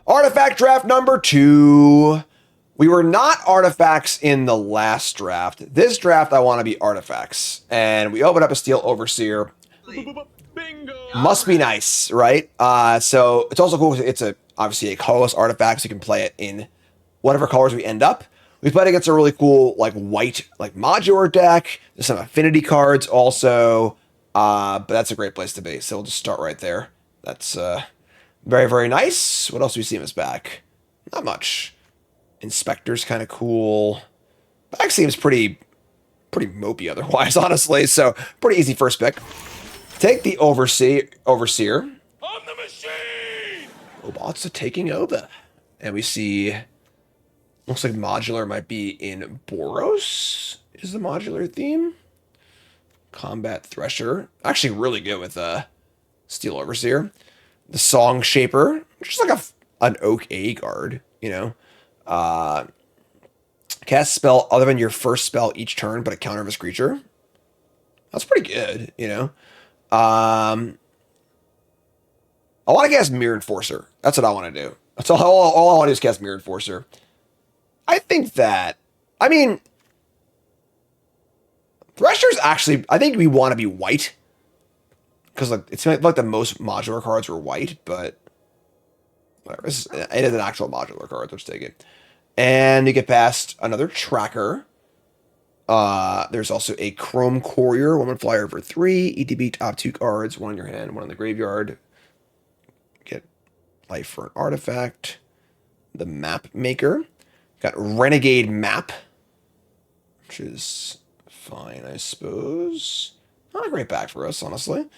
Artifact draft number 2. We were not artifacts in the last draft. This draft, I want to be artifacts. And we open up a Steel Overseer. Bingo! Must be nice, right? So it's also cool because it's obviously a colorless artifact, so you can play it in whatever colors we end up. We played against a really cool like white like modular deck. There's some affinity cards also, but that's a great place to be. So we'll just start right there. That's very, very nice. What else do we see in this back? Not much. Inspector's kind of cool. Back seems pretty mopey otherwise, honestly. So pretty easy first pick. Take the Overseer. On the machine! Robots are taking over. And we see, looks like Modular might be in Boros, is the Modular theme. Combat Thresher. Actually really good with Steel Overseer. The Song Shaper, which is like an Oak A card, you know. Cast spell other than your first spell each turn, but a counter of a creature. That's pretty good, you know. I want to cast Mirror Enforcer. That's what I want to do. That's all I want to do is cast Mirror Enforcer. I think that, I mean, Thresher's actually, I think we want to be white. Because like, it's like the most modular cards were white, but whatever. It is an actual modular card, let's take it. And you get past another tracker. There's also a Chrome Courier, 1 flyer for 3. ETB top 2 cards, 1 in your hand, 1 in the graveyard. Get life for an artifact. The Map Maker. Got Renegade Map, which is fine, I suppose. Not a great back for us, honestly.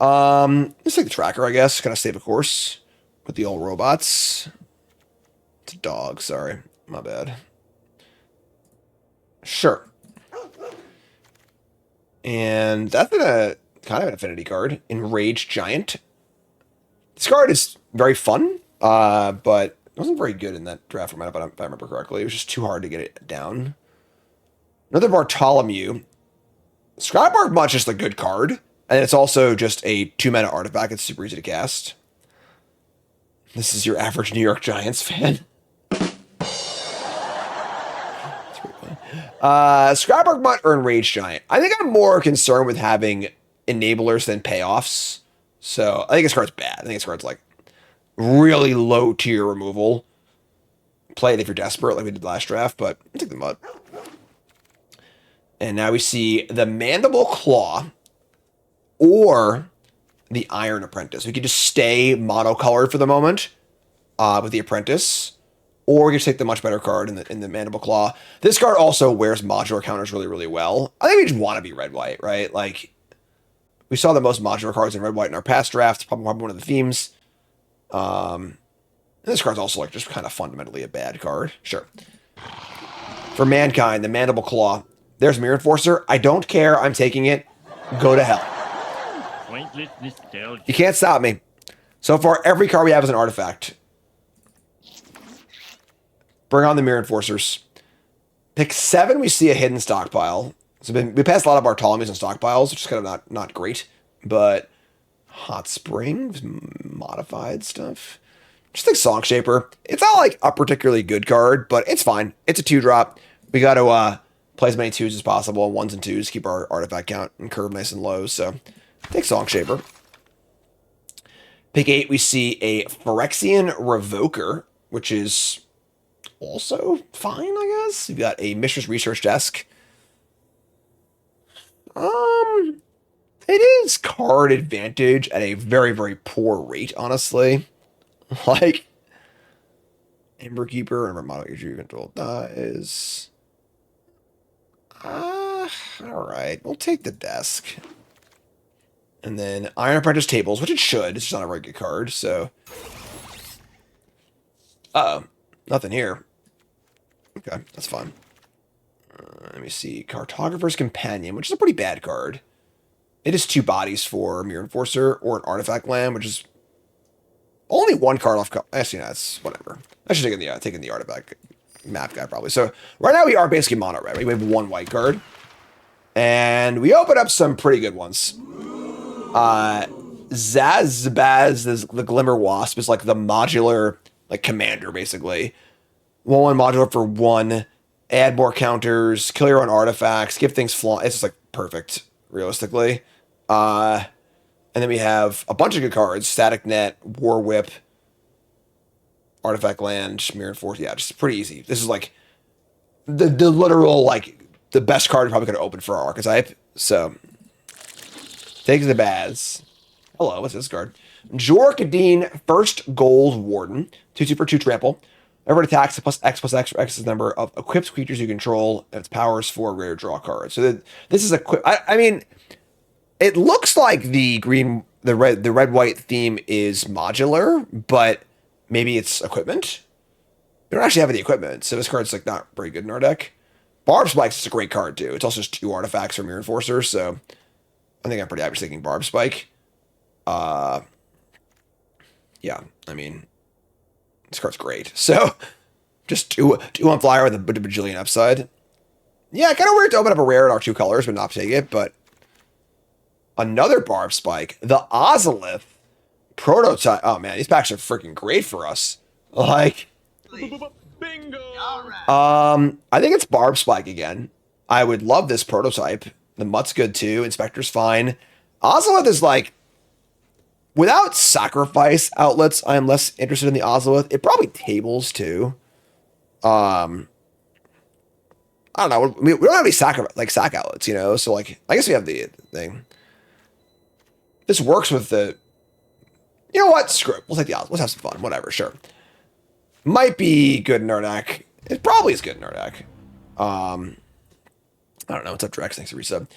Let's take the tracker, I guess. Kind of save a course with the old robots. It's a dog, sorry. My bad. Sure. And that's a kind of an affinity card. Enraged Giant. This card is very fun, but it wasn't very good in that draft format, if I remember correctly. It was just too hard to get it down. Another Bartholomew. Skybark Much is a good card, and it's also just a 2-mana artifact. It's super easy to cast. This is your average New York Giants fan. Scrapbook Mutt or Enraged Giant. I think I'm more concerned with having enablers than payoffs. So I think this card's bad. I think this card's like really low tier removal. Play it if you're desperate, like we did last draft, but I'll take the Mutt. And now we see the Mandible Claw or the Iron Apprentice. We could just stay monocolored for the moment with the Apprentice. Or we can take the much better card in the Mandible Claw. This card also wears modular counters really, really well. I think we just want to be red-white, right? Like, we saw the most modular cards in red-white in our past drafts. Probably one of the themes. And this card's also like just kind of fundamentally a bad card. Sure. For Mankind, the Mandible Claw. There's Mirror Enforcer. I don't care. I'm taking it. Go to hell. You can't stop me. So far, every card we have is an artifact. Bring on the Mirror Enforcers. Pick 7, we see a hidden stockpile. So we passed a lot of Bartholomews and stockpiles, which is kind of not great. But Hot Springs, modified stuff. Just think Song Shaper. It's not like a particularly good card, but it's fine. It's a 2-drop. We got to play as many 2s as possible, 1s and 2s, keep our artifact count and curve nice and low. So take Song Shaper. Pick 8, we see a Phyrexian Revoker, which is also fine, I guess. We've got a Mishra's Research Desk. It is card advantage at a very, very poor rate, honestly. Like, Ember Keeper, and model your control dies. Alright, we'll take the desk. And then Iron Apprentice Tables, which it should. It's just not a very good card, so. Uh-oh. Nothing here. Okay, that's fine. Let me see. Cartographer's Companion, which is a pretty bad card. It is 2 bodies for Mirror Enforcer or an Artifact Land, which is only 1 card off. Actually, no, that's whatever. I should have taken the Artifact map guy probably. So right now we are basically mono red. We have 1 white card. And we open up some pretty good ones. Zazbaz, the Glimmer Wasp, is like the modular like commander, basically. 1/1 modular for 1, add more counters, kill your own artifacts, give things flaw. It's just like perfect, realistically. And then we have a bunch of good cards: Static Net, War Whip, Artifact Land, Mirror Force. Yeah, just pretty easy. This is like the literal like the best card you're probably going to open for our archetype. So take the Baz. Hello, what's this card? Jorkadine, First Gold Warden, 2/2 for 2 trample. Whenever it attacks, plus X for X is the number of equipped creatures you control, and its powers for rare draw cards. So this is I mean, it looks like the red white theme is modular, but maybe it's equipment. We don't actually have any equipment, so this card's like not very good in our deck. Barb Spike is a great card too. It's also just 2 artifacts from Mirror Enforcer, so I think I'm pretty happy taking Barb Spike. Yeah, I mean, this card's great. So just two on flyer with a bajillion upside. Yeah, kind of weird to open up a rare in our 2 colors, but not take it. But another Barb Spike, the Ozolith prototype. Oh man, these packs are freaking great for us. Like, Bingo. I think it's Barb Spike again. I would love this prototype. The Mutt's good too. Inspector's fine. Ozolith is like, without sacrifice outlets, I am less interested in the Ozolith. It probably tables too. I don't know. We don't have any sack outlets, you know. So like, I guess we have the thing. This works with the. You know what? Screw it. We'll take the Ozolith. Let's have some fun. Whatever. Sure. Might be good in our deck. It probably is good in our deck. I don't know. What's up, Drex? Thanks for resub.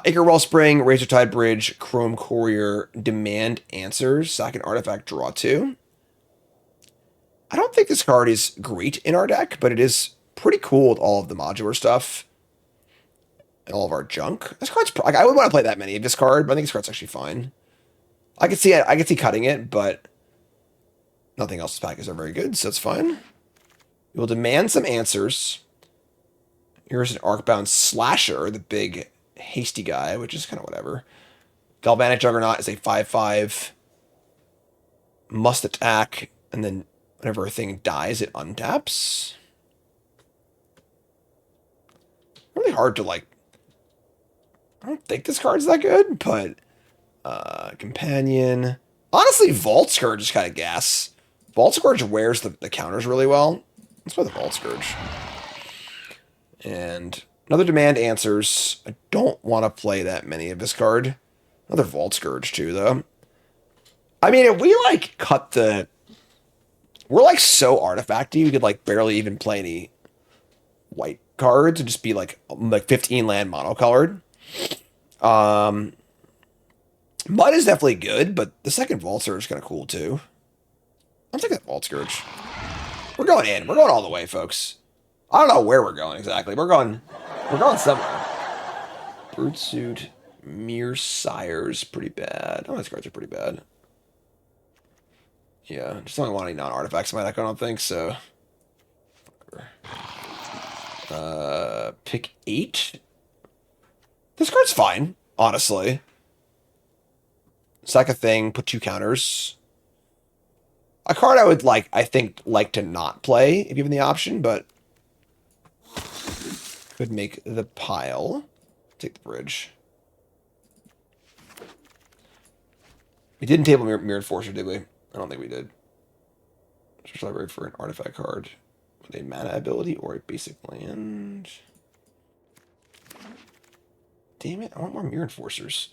Acre Wellspring, Razortide Bridge, Chrome Courier, Demand Answers, sack an artifact, draw 2. I don't think this card is great in our deck, but it is pretty cool with all of the modular stuff and all of our junk. This card's like, I wouldn't want to play that many of this card, but I think this card's actually fine. I could see it. I could see cutting it, but nothing else in this pack is very good, so it's fine. We will demand some answers. Here's an Arcbound Slasher, the big hasty guy, which is kind of whatever. Galvanic Juggernaut is a 5/5. Must attack, and then whenever a thing dies, it untaps. Really hard to like. I don't think this card's that good, but Companion. Honestly, Vault Scourge is kind of gas. Vault Scourge wears the counters really well. Let's play the Vault Scourge. And another Demand Answers. I don't want to play that many of this card. Another Vault Scourge too, though. I mean, if we like cut the... We're like so artifacty, we could like barely even play any white cards and just be like 15 land monocolored. Mud is definitely good, but the second Vault Scourge is kind of cool too. I'll take that Vault Scourge. We're going in. We're going all the way, folks. I don't know where we're going exactly. We're going somewhere. Broodsuit, Mere Sire's pretty bad. Oh, these cards are pretty bad. Yeah, just don't want any non-artifacts in my deck, I don't think, so. Pick 8. This card's fine, honestly. Sack a thing, put 2 counters. A card I would I think to not play if given the option, but could make the pile. Take the bridge. We didn't table Mirror Enforcer, did we? I don't think we did. Search library for an artifact card with a mana ability or a basic land. Damn it, I want more Mirror Enforcers.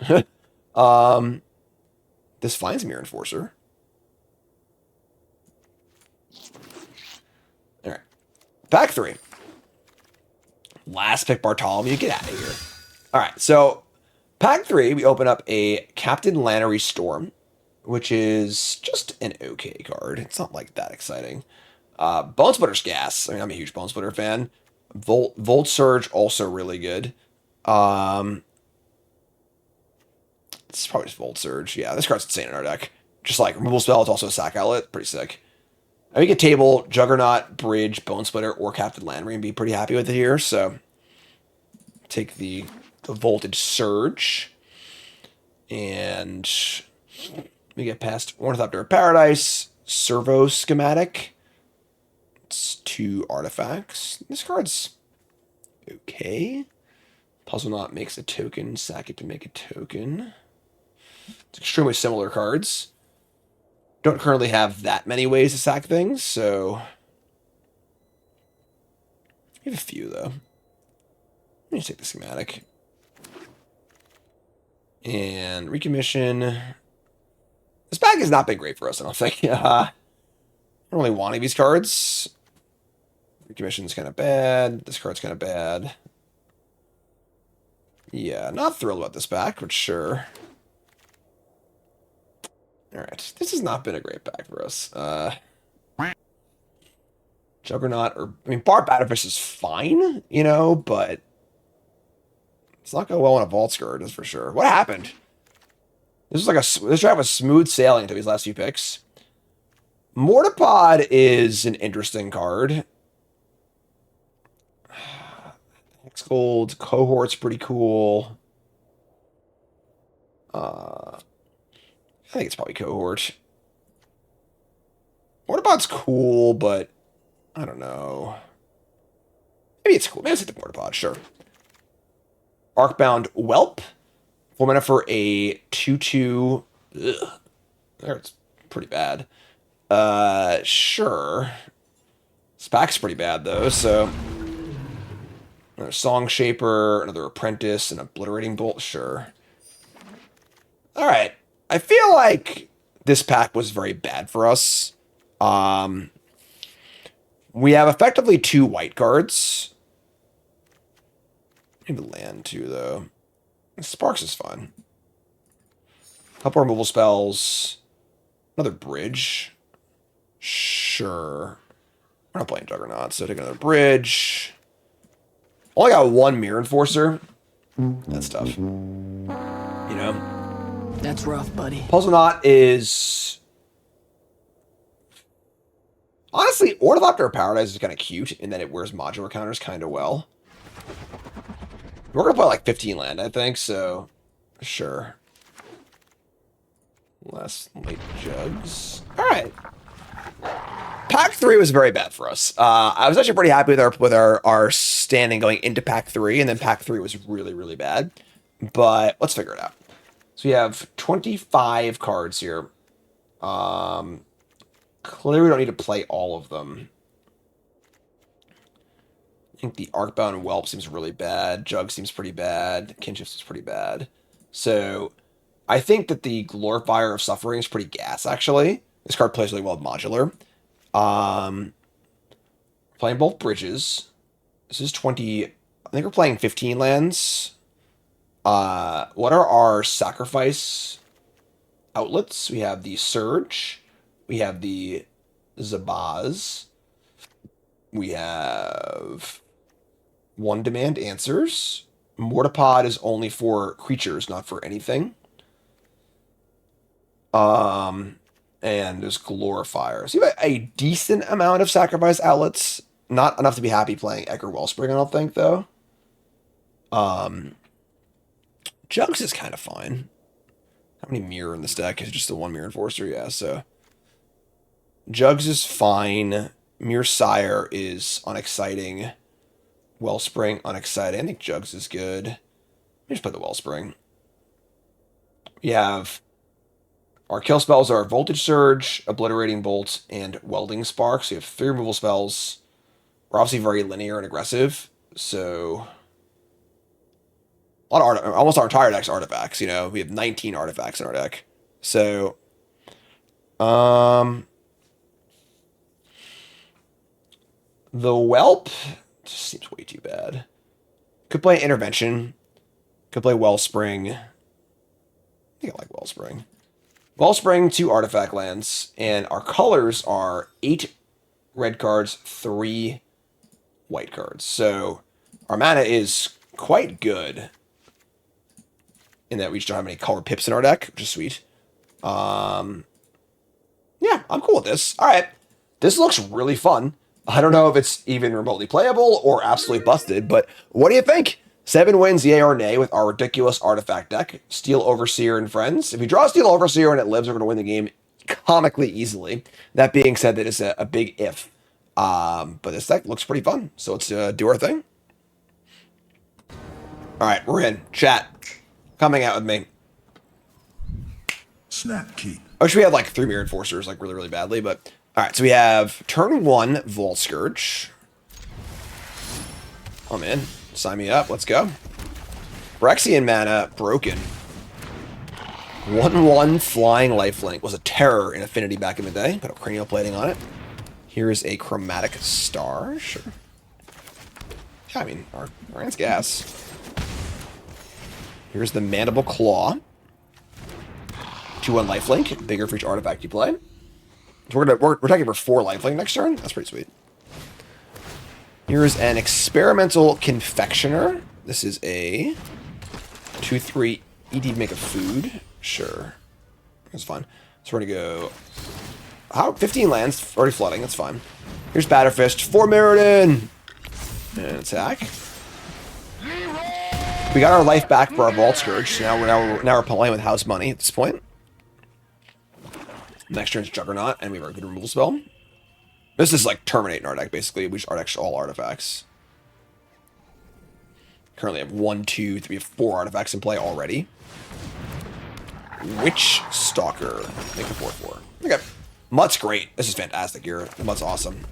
This finds Mirror Enforcer. Alright. Pack 3. Last pick Bartholomew, get out of here. Alright, so pack 3, we open up a Captain Lannery Storm, which is just an okay card. It's not like that exciting. Bone Splitter's gas. I mean, I'm a huge Bone Splitter fan. Volt Surge, also really good. It's probably just Volt Surge. Yeah, this card's insane in our deck. Just like removal spell, it's also a sack outlet. Pretty sick. I think a table, Juggernaut, Bridge, Bone Splitter, or Captain Lannery and be pretty happy with it here. So take the Voltage Surge. And we get past Ornithopter of Paradise, Servo Schematic. It's 2 artifacts. This card's okay. Puzzle Knot makes a token. Sack it to make a token. It's extremely similar cards. Don't currently have that many ways to sack things, so... I have a few, though. Let me just take the schematic. And recommission. This pack has not been great for us, I don't think. I don't really want any of these cards. Recommission's kind of bad. This card's kind of bad. Yeah, not thrilled about this pack, but sure. Alright, this has not been a great pack for us. Juggernaut, Bar Batterfish is fine, you know, but it's not going well on a Vault Skirt, that's for sure. What happened? This draft was smooth sailing until these last few picks. Mortipod is an interesting card. X Gold, Cohort's pretty cool. I think it's probably Cohort. Mortipod's cool, but I don't know. Maybe it's cool. Maybe it's the Mortipod, sure. Arcbound Whelp. 4 mana for a 2/2. Ugh. That's pretty bad. Sure. This pack's pretty bad, though, so... Another Song Shaper, another Apprentice, an Obliterating Bolt, sure. Alright. I feel like this pack was very bad for us. We have effectively 2 white cards. Maybe land too, though. Sparks is fine. Couple removal spells. Another bridge. Sure. We're not playing Juggernaut, so take another bridge. Only got 1 Mirror Enforcer. That's tough. You know? That's rough, buddy. Puzzle Knot is... Honestly, Ornithopter of Paradise is kind of cute in that it wears modular counters kind of well. We're going to play like 15 land, I think, so sure. Less late jugs. All right. Pack 3 was very bad for us. I was actually pretty happy with our standing going into Pack 3, and then Pack 3 was really, really bad. But let's figure it out. So we have 25 cards here. Clearly we don't need to play all of them. I think the Arcbound Whelp seems really bad. Jug seems pretty bad. Kinship is pretty bad. So I think that the Glorifier of Suffering is pretty gas, actually. This card plays really well with Modular. Playing both bridges. This is 20... I think we're playing 15 lands. What are our sacrifice outlets? We have the Surge. We have the Zabaz. We have... 1 Demand Answers. Mortipod is only for creatures, not for anything. And there's Glorifier. So you have a decent amount of sacrifice outlets. Not enough to be happy playing Egger Wellspring, I don't think, though. Jugs is kind of fine. How many Mirror in this deck? Is it just the 1 Mirror Enforcer? Yeah, so... Jugs is fine. Mirror Sire is unexciting. Wellspring, unexciting. I think Jugs is good. Let me just play the Wellspring. We have... Our kill spells are Voltage Surge, Obliterating Bolt, and Welding Spark. So you have 3 removal spells. We're obviously very linear and aggressive, so... almost our entire deck's artifacts, you know? We have 19 artifacts in our deck. So... The Whelp just seems way too bad. Could play Intervention. Could play Wellspring. I think I like Wellspring. Wellspring, 2 artifact lands, and our colors are 8 red cards, 3 white cards. So our mana is quite good in that we just don't have any color pips in our deck, which is sweet. Yeah, I'm cool with this. All right. This looks really fun. I don't know if it's even remotely playable or absolutely busted, but what do you think? 7 wins, yay or nay, with our ridiculous artifact deck. Steel Overseer and Friends. If you draw Steel Overseer and it lives, we're going to win the game comically easily. That being said, that is a big if. But this deck looks pretty fun, so let's do our thing. All right, we're in. Chat, coming out with me. Snap key. I wish we had like 3 Mirror Enforcers like really, really badly, but all right. So we have turn 1 Vault Scourge. Oh man, sign me up. Let's go. Phyrexian mana broken. 1/1 flying lifelink was a terror in Affinity back in the day. Put a cranial plating on it. Here's a chromatic star. Sure. Yeah, I mean our hand's gas. Here's the Mandible Claw. 2/1 lifelink, bigger for each artifact you play. So we're talking for 4 lifelink next turn. That's pretty sweet. Here's an Experimental Confectioner. This is a 2/3 ED make a food. Sure, that's fine. So we're gonna go. How 15 lands already flooding. That's fine. Here's Batterfist for Mirrodin and attack. We got our life back for our Vault Scourge, so now we're playing with house money at this point. Next turn's Juggernaut, and we have our good removal spell. This is like Terminate in our deck, basically. We just artifact all artifacts. Currently have 1, 2, 3, 4 artifacts in play already. Witch Stalker. Make a 4/4. Okay. Mutt's great. This is fantastic here. Mutt's awesome.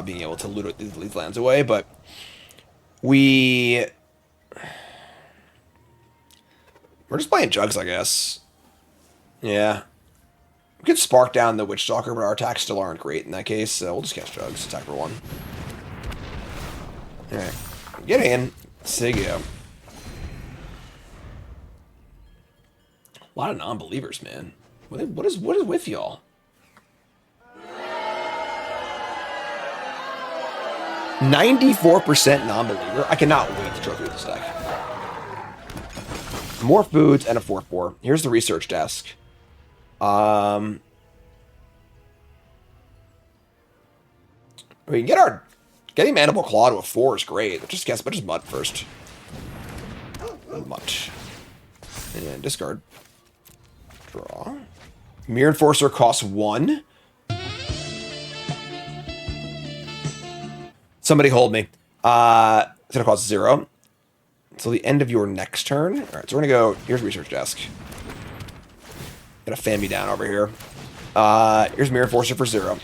Being able to loot these lands away, but we're just playing Jugs, I guess. Yeah. We could spark down the Witch Stalker, but our attacks still aren't great in that case, so we'll just cast Jugs. Attack for 1. Alright. Get in. Say go. A lot of non-believers, man. What is with y'all? %94 non-believer. I cannot wait to go through this deck. More foods and a 4/4. Here's the research desk. We can get getting Mandible Claw to a 4 is great. Just Mutt first. Mutt. And discard. Draw. Mirror Enforcer costs 1. Somebody hold me. It's gonna cost 0. Until the end of your next turn. Alright, so we're gonna go. Here's research desk. Gonna fan me down over here. Here's Mirror Enforcer for 0.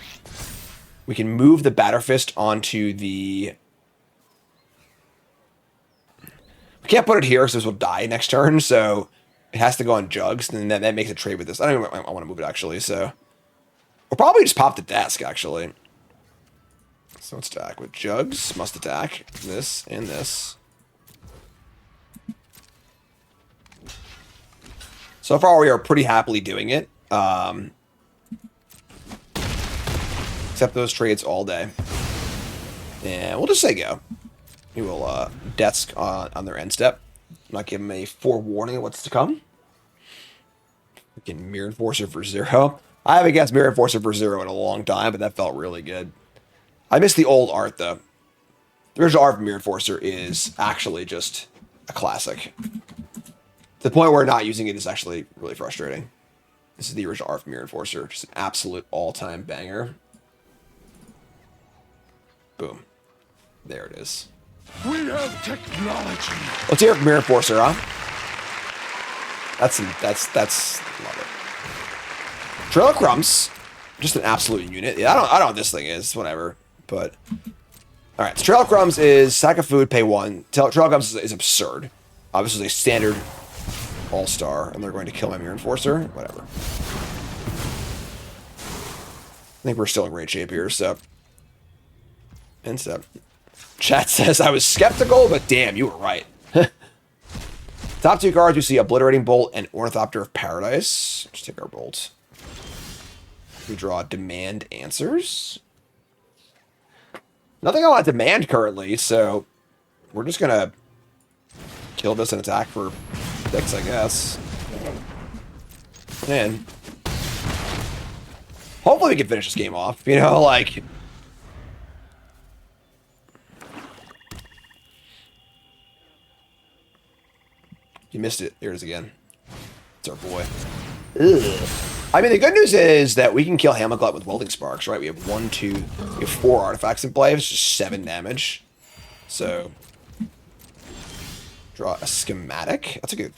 We can move the Batterfist onto the... We can't put it here because this will die next turn, so it has to go on Jugs, and that makes a trade with this. I don't even I want to move it, actually, so... We'll probably just pop the desk, actually. So let's attack with Jugs. Must attack. This and this. So far, we are pretty happily doing it. Accept those trades all day. And we'll just say go. We will desk on their end step. Not give them a forewarning of what's to come. Again, Mirror Enforcer for 0. I haven't guessed Mirror Enforcer for 0 in a long time, but that felt really good. I miss the old art, though. The original art of Mirror Enforcer is actually just a classic. To the point where not using it is actually really frustrating. This is the original art of Mirror Enforcer. Just an absolute all-time banger. Boom. There it is. We have technology. Let's hear it from Mirror Enforcer, huh? That's love it. Trail of Crumbs, just an absolute unit. Yeah, I don't know what this thing is, whatever. But all right, so Trail of Crumbs is sack of food, pay 1. Trail of Crumbs is absurd. This is a standard all-star, and they're going to kill my Mirror Enforcer. Whatever. I think we're still in great shape here, so. And so. Chat says, I was skeptical, but damn, you were right. Top 2 cards, we see Obliterating Bolt and Ornithopter of Paradise. Let's take our bolts. We draw Demand Answers. Nothing I want to demand currently, so we're just going to kill this and attack for 6, I guess. And hopefully we can finish this game off, you know, like... You missed it. Here it is again. It's our boy. Ugh. I mean, the good news is that we can kill Hammerglut with Welding Sparks, right? We have 4 artifacts in play. It's just 7 damage. So, draw a schematic. That's a good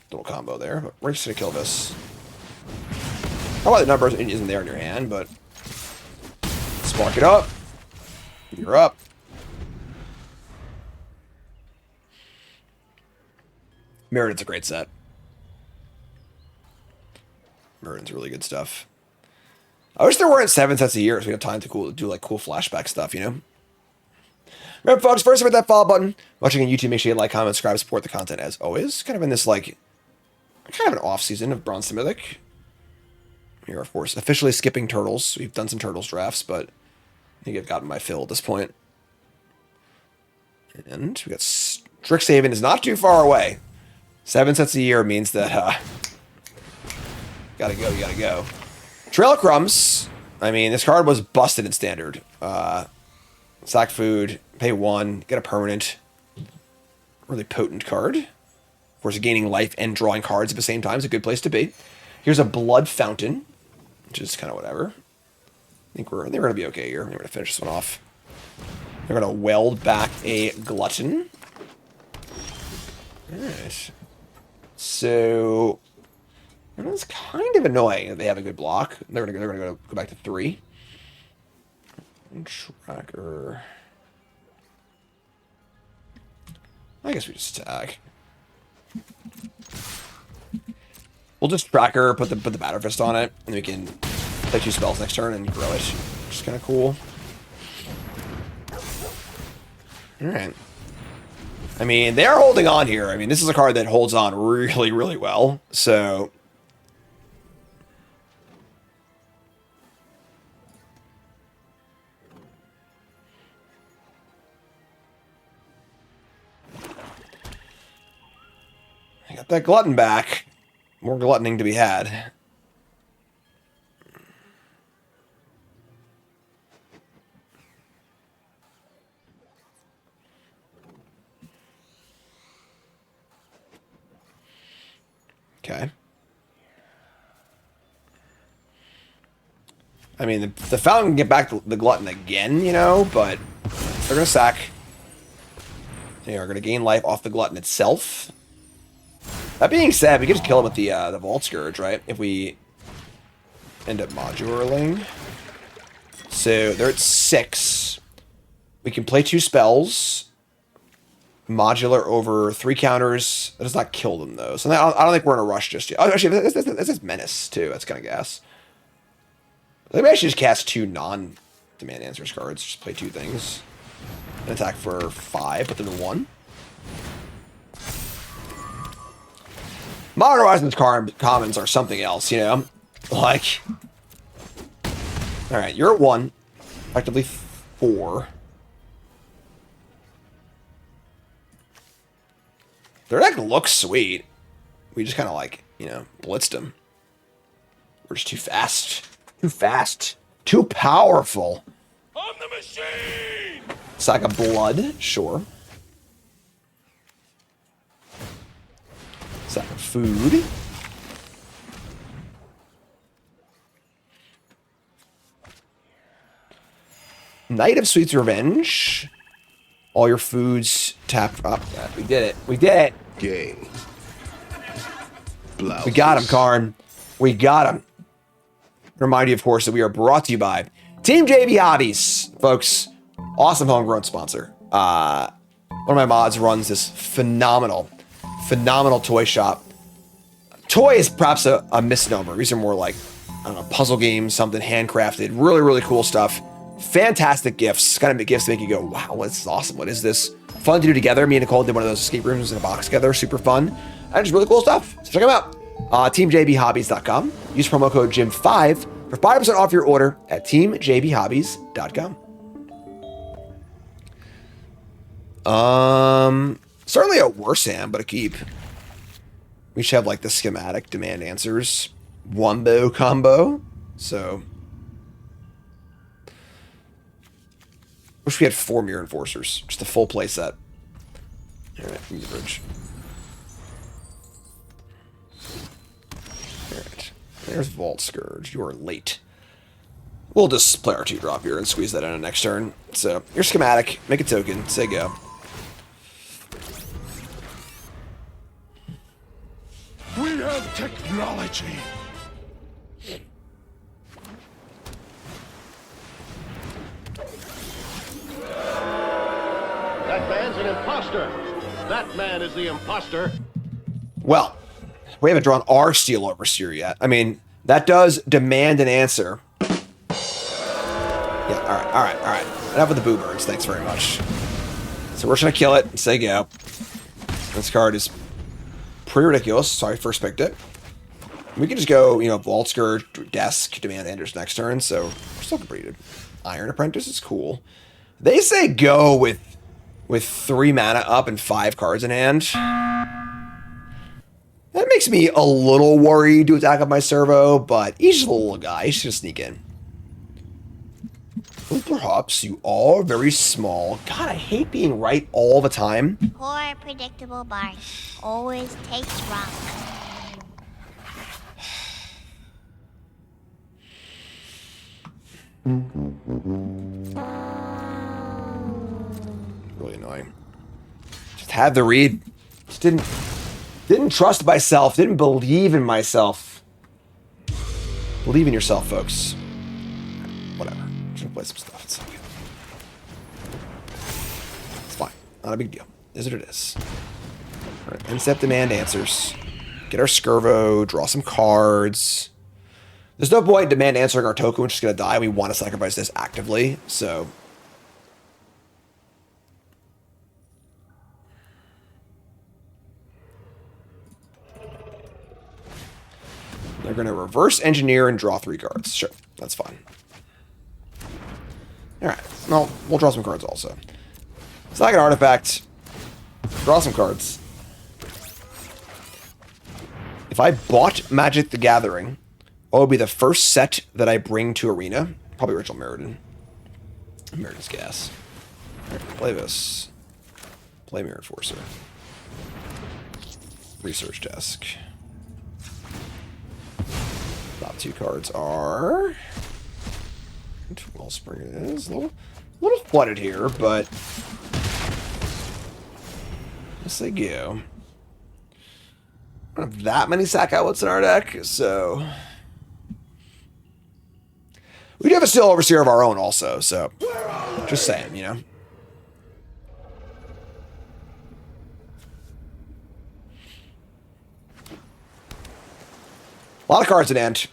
little combo there. But we're just gonna kill this. How about the number isn't there in your hand, but spark it up. You're up. Mirrodin's a great set. Mirrodin's really good stuff. I wish there weren't 7 sets a year so we had time to do like cool flashback stuff, you know? Remember, folks, first hit that follow button. Watching on YouTube, make sure you like, comment, subscribe, support the content as always. Kind of in this, like, kind of an off-season of Bronze to Mythic. Here, of course, officially skipping Turtles. We've done some Turtles drafts, but I think I've gotten my fill at this point. And we got Strixhaven is not too far away. 7 sets a year means that, gotta go. Trail Crumbs. I mean, this card was busted in Standard. Sack food, pay 1, get a permanent. Really potent card. Of course, gaining life and drawing cards at the same time is a good place to be. Here's a Blood Fountain, which is kind of whatever. I think we're gonna be okay here. We're gonna finish this one off. We're gonna weld back a Glutton. Alright. So it's kind of annoying that they have a good block. They're gonna go back to 3. Tracker. I guess we just attack. We'll just tracker, put the Batter Fist on it, and we can play 2 spells next turn and grow it. Which is kind of cool. Alright. I mean, they're holding on here. I mean, this is a card that holds on really, really well. So I got that Glutton back. More gluttoning to be had. Okay. I mean, the Fountain can get back the Glutton again, you know, but they're going to sack. They are going to gain life off the Glutton itself. That being said, we can just kill him with the Vault Scourge, right? If we end up modularing. So they're at 6. We can play 2 spells. Modular over 3 counters. That does not kill them, though. So I don't think we're in a rush just yet. Oh, actually, this is Menace, too. That's kind of gas. Maybe I should just cast 2 non-Demand Answers cards. Just play 2 things. And attack for 5, put them in 1. Modern Horizons commons are something else, you know? Like... Alright, you're at 1. Effectively 4. Their deck looks sweet. We just kind of like, you know, blitzed them. We're just too fast. Too fast. Too powerful. On the machine! Sack of Blood, sure. Sack of food. Knight of Sweet's Revenge. All your foods tap up. Yeah, we did it. We did it. Gay. Blouses. We got him, Karn. We got him. Remind you, of course, that we are brought to you by Team JB Hobbies, folks. Awesome homegrown sponsor. One of my mods runs this phenomenal toy shop. Toy is perhaps a misnomer. These are more like, I don't know, puzzle games, something handcrafted. Really, really cool stuff. Fantastic gifts. Kind of gifts to make you go, wow, this is awesome. What is this? Fun to do together. Me and Nicole did one of those escape rooms in a box together. Super fun. And just really cool stuff. So check them out. TeamJBHobbies.com. Use promo code JIM5 for 5% off your order at TeamJBHobbies.com. Certainly a worse hand, but a keep. We should have like the schematic Demand Answers wombo combo. So wish we had 4 Mirror Enforcers. Just a full play set. Alright, give me the bridge. Alright. There's Vault Scourge. You are late. We'll just play our 2-drop here and squeeze that in on next turn. So, your schematic, make a token, say go. We have technology. That man's an imposter. That man is the imposter. Well, we haven't drawn our Steel Overseer yet. I mean, that does demand an answer. Yeah, all right. Enough with the boo birds, thanks very much. So we're just gonna kill it and say go. This card is pretty ridiculous, so I first picked it. We can just go, you know, Vault Scourge, Desk, Demand Anders next turn, so we're still completed. Iron Apprentice is cool. They say go with 3 mana up and 5 cards in hand. That makes me a little worried to attack up my servo, but he's just a little guy. He's just sneak in. Well, perhaps you are very small. God, I hate being right all the time. Poor predictable Bart. Always takes wrong. Really annoying. Just had the read. Just didn't trust myself. Didn't believe in myself. Believe in yourself, folks. Whatever. I'm just gonna play some stuff. It's okay. It's fine. Not a big deal. Is what it is. All right. Incept Demand Answers. Get our Skirvo. Draw some cards. There's no point in Demand Answering our token, which is going to die. We want to sacrifice this actively, so... They're going to reverse engineer and draw 3 cards. Sure, that's fine. Alright, well, we'll draw some cards also. Sack an artifact. Draw some cards. If I bought Magic the Gathering... what would be the first set that I bring to Arena? Probably Original Mirrodin. Mirrodin's gas. All right, play this. Play Mirror Enforcer. Research Desk. Top 2 cards are... Wellspring is a little flooded here, but... Yes, they go. I don't have that many sack outlets in our deck, so... We do have a Steel Overseer of our own also, so just saying, you know. A lot of cards at end.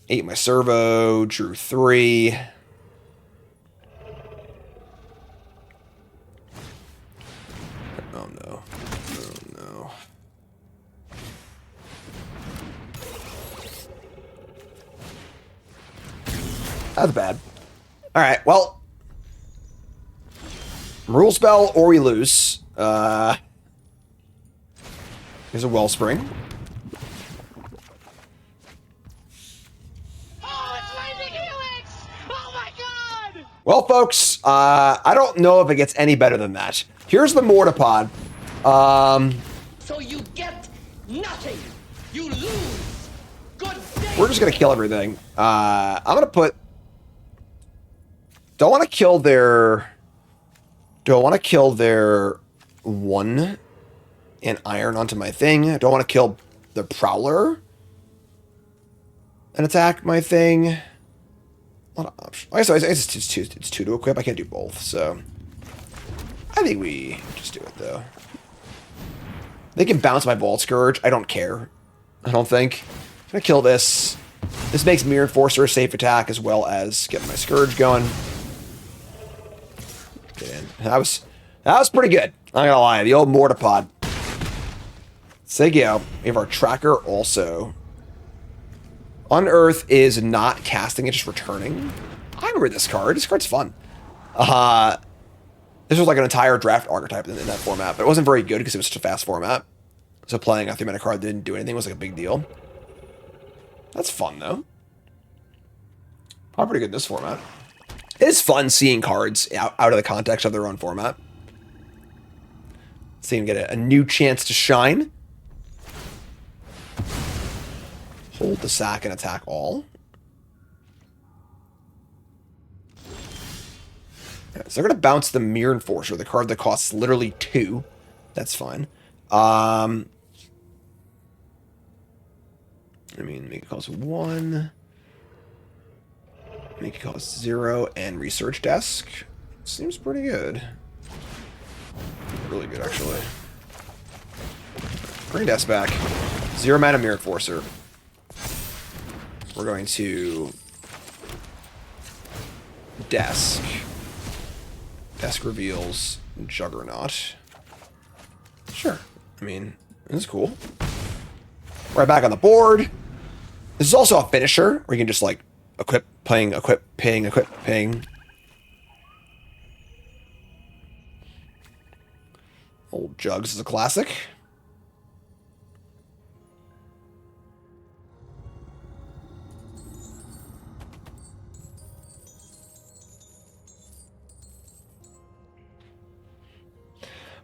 Ate my servo, drew 3. Oh no. Oh no. That's bad. Alright, well. Rule spell or we lose. Here's a Wellspring. Oh, it's Lightning Helix! Oh my god! Well, folks, I don't know if it gets any better than that. Here's the Mortipod. So you get nothing. You lose. Good day. We're just gonna kill everything. I'm gonna put... Don't want to kill their... Don't want to kill their 1 and iron onto my thing. Don't want to kill the Prowler and attack my thing. A lot of options. I guess it's 2 to equip. I can't do both, so... I think we just do it, though. They can bounce my Vault Scourge. I don't care. I don't think. I'm gonna kill this. This makes Mirror Enforcer a safe attack, as well as getting my Scourge going. Get in. That was pretty good. I'm not gonna lie. The old Mortipod. Segio. We have our tracker also. Unearth is not casting, it's just returning. I remember this card. This card's fun. This was like an entire draft archetype in that format, but it wasn't very good because it was such a fast format. So playing a 3-mana card that didn't do anything was like a big deal. That's fun, though. Probably pretty good in this format. It is fun seeing cards out of the context of their own format. Seeing them get a new chance to shine. Hold the sack and attack all. Right, so they're going to bounce the Mirror Enforcer, the card that costs literally 2. That's fine. I mean, make it cost 1. Make it cost 0, and Research Desk. Seems pretty good. Really good, actually. Bring Desk back. 0 mana Mirror Enforcer. We're going to Desk. Desk reveals Juggernaut. Sure. I mean, this is cool. Right back on the board. This is also a finisher, where you can just, like, equip, playing, equip, paying, equip, paying. Old Jugs is a classic.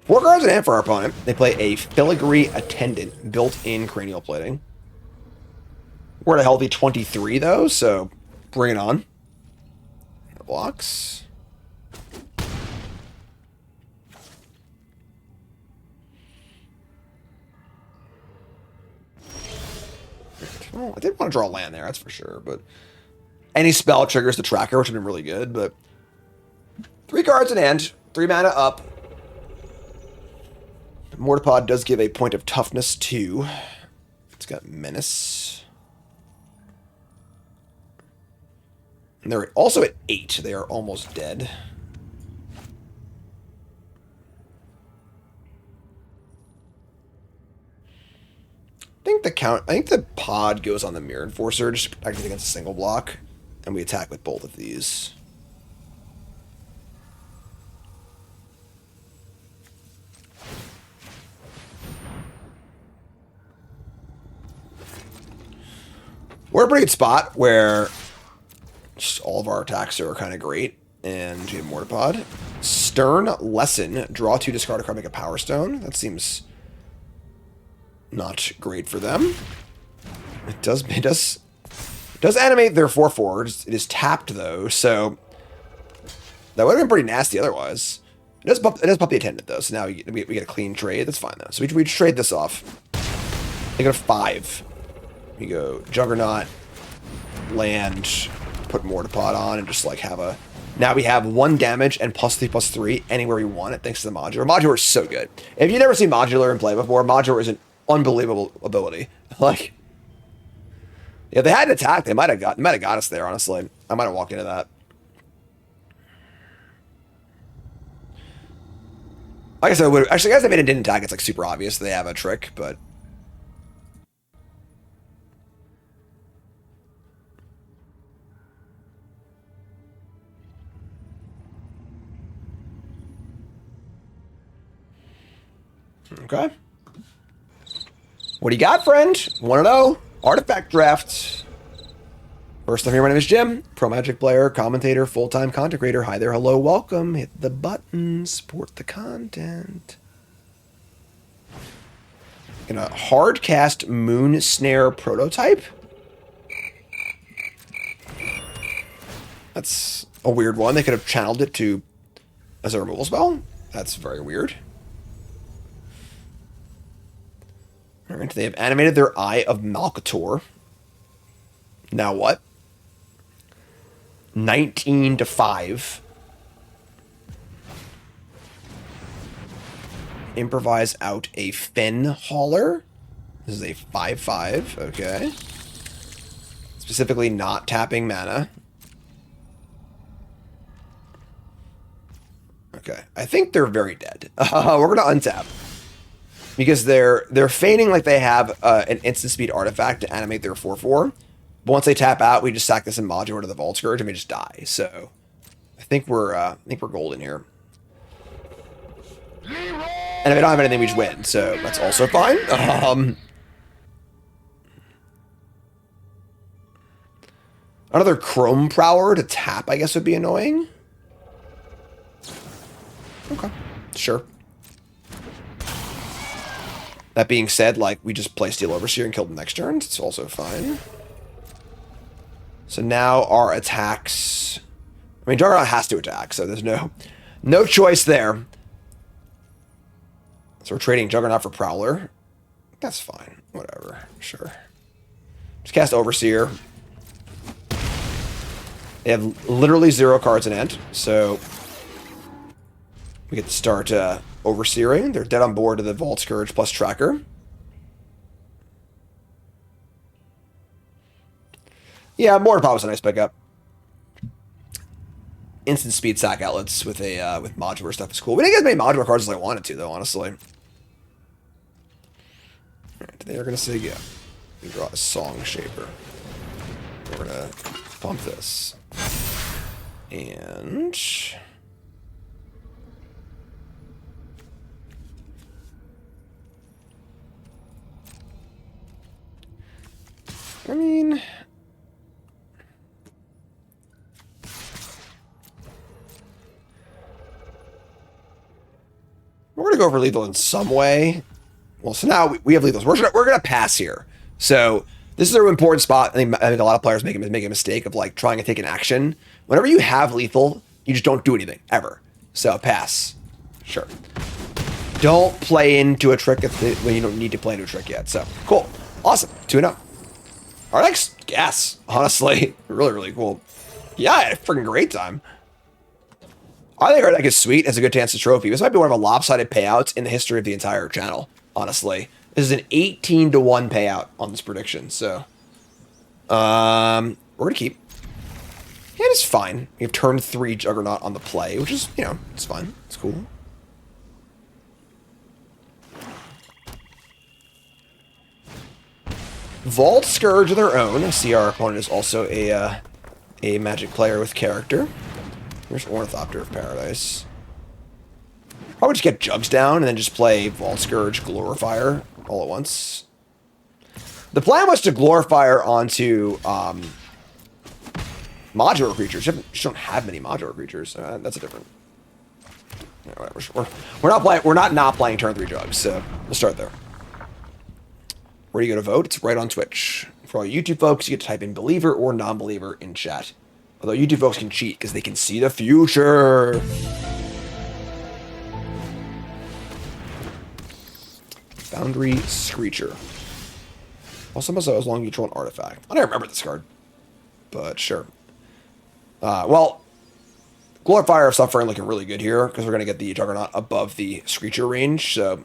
Four cards in hand for our opponent. They play a Filigree Attendant, built-in cranial plating. We're at a healthy 23, though, so bring it on. Blocks. Well, I did want to draw land there, that's for sure, but any spell triggers the tracker, which would have been really good, but 3 cards in hand, 3 mana up. Mortipod does give a point of toughness too. It's got menace. And they're also at 8. They are almost dead. I think the pod goes on the Mirror Enforcer, just protecting against a single block, and we attack with both of these. We're at a pretty good spot where just all of our attacks are kind of great, and we have Mortipod. Stern Lesson, draw 2, discard a card, make a Power Stone. That seems not great for them. It does animate their 4/4. It is tapped though, so that would have been pretty nasty otherwise. It does pop the Attendant though, so now we get a clean trade. That's fine though. So we trade this off. They go to 5. We go Juggernaut, land, put Mortipod on, and just like have a. Now we have 1 damage and +3/+3 anywhere we want it, thanks to the Modular. Modular is so good. If you've never seen Modular in play before, Modular is an unbelievable ability. Like, if they had an attack, they might have got us there. Honestly, I might have walked into that. Like I said, actually, guys, if they didn't attack, it's like super obvious they have a trick, but. Okay. What do you got, friend? 1-0. Artifact draft. First time here, my name is Jim. Pro Magic player, commentator, full-time content creator. Hi there, hello, welcome. Hit the button, support the content. Gonna hard cast Moon Snare prototype. That's a weird one. They could have channeled it to as a removal spell. That's very weird. Alright, they have animated their Eye of Malcator. Now what? 19-5. Improvise out a Fen Hauler. This is a 5/5, okay. Specifically not tapping mana. Okay, I think they're very dead. We're gonna untap. Because they're feigning like they have an instant speed artifact to animate their 4/4. But once they tap out, we just sack this in Modular to the Vault Scourge and we just die. So I think we're golden here. And if we don't have anything, we just win. So that's also fine. Another Chrome Prowler to tap, I guess, would be annoying. Okay, sure. That being said, like, we just play Steel Overseer and kill them next turn. It's also fine. So now our attacks... I mean, Juggernaut has to attack, so there's no choice there. So we're trading Juggernaut for Prowler. That's fine. Whatever. Sure. Just cast Overseer. They have literally 0 cards in hand, so we get to start Overseering. They're dead on board to the Vault Scourge plus Tracker. Yeah, Mortar Pop was a nice pickup. Instant speed sack outlets with modular stuff is cool. We didn't get as many modular cards as I wanted to, though, honestly. Alright, they are going to say yeah. We draw a Song Shaper. We're going to pump this. And... I mean... we're going to go over lethal in some way. Well, so now we have lethals. We're going to pass here. So this is an important spot. I think a lot of players make a mistake of like trying to take an action. Whenever you have lethal, you just don't do anything, ever. So pass. Sure. Don't play into a trick when you don't need to play into a trick yet. So, cool. Awesome. 2-0. Our next gas, honestly. Really, really cool. Yeah, I had a freaking great time. I think our deck is sweet. Has a good chance to trophy. This might be one of the lopsided payouts in the history of the entire channel, honestly. This is an 18-1 payout on this prediction, so... we're going to keep. Yeah, it's fine. We have turn 3 Juggernaut on the play, which is, you know, it's fine. It's cool. Vault Scourge of their own. I see our opponent is also a Magic player with character. Here's Ornithopter of Paradise. Probably just get Jugs down and then just play Vault Scourge, Glorifier all at once. The plan was to Glorifier onto modular creatures. You just don't have many modular creatures. That's a different... Yeah, whatever. We're not playing turn 3 Jugs, so we'll start there. Where do you go to vote? It's right on Twitch. For all YouTube folks, you get to type in believer or non-believer in chat. Although YouTube folks can cheat because they can see the future. Boundary Screecher. Also, as long as you control an artifact. I don't remember this card, but sure. Well, Glorifier of Suffering looking really good here because we're going to get the Juggernaut above the Screecher range. So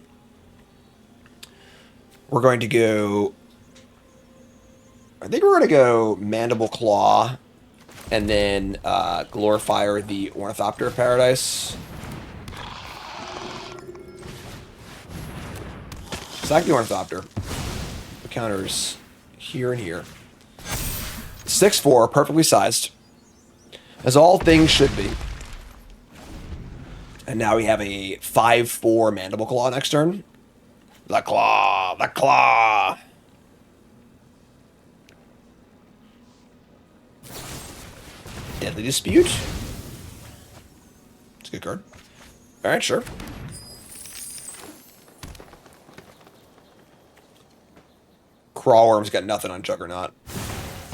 we're going to go... I think we're going to go Mandible Claw and then Glorifier the Ornithopter of Paradise. Sack the Ornithopter. The counters here and here. 6/4, perfectly sized. As all things should be. And now we have a 5/4 Mandible Claw next turn. The Claw! The Claw! Deadly Dispute. It's a good card. Alright, sure. Crawworm's got nothing on Juggernaut.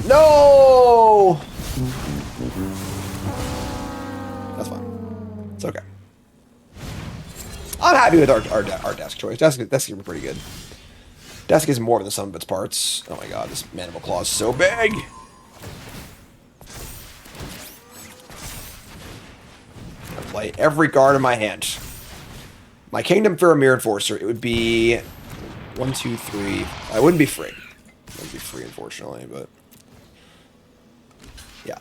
No! That's fine. It's okay. I'm happy with our desk choice. Desk is pretty good. Desk is more than the sum of its parts. Oh my god, this Mandible Claw is so big! I'm gonna play every card in my hand. My Kingdom for a Mirror Enforcer, it would be 1, 2, 3. I wouldn't be free. It wouldn't be free, unfortunately, but yeah.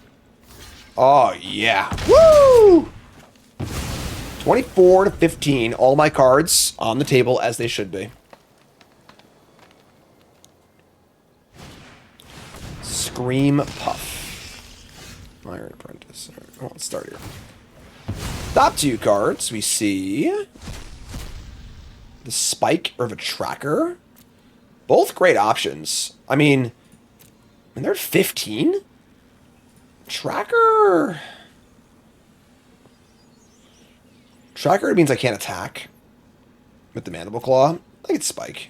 Oh yeah, woo! 24 to 15. All my cards on the table as they should be. Scream Puff. Iron Apprentice. All right, well, let's start here. Top 2 cards, we see the Spike or the Tracker. Both great options. I mean they're 15? Tracker means I can't attack with the Mandible Claw. I think it's Spike.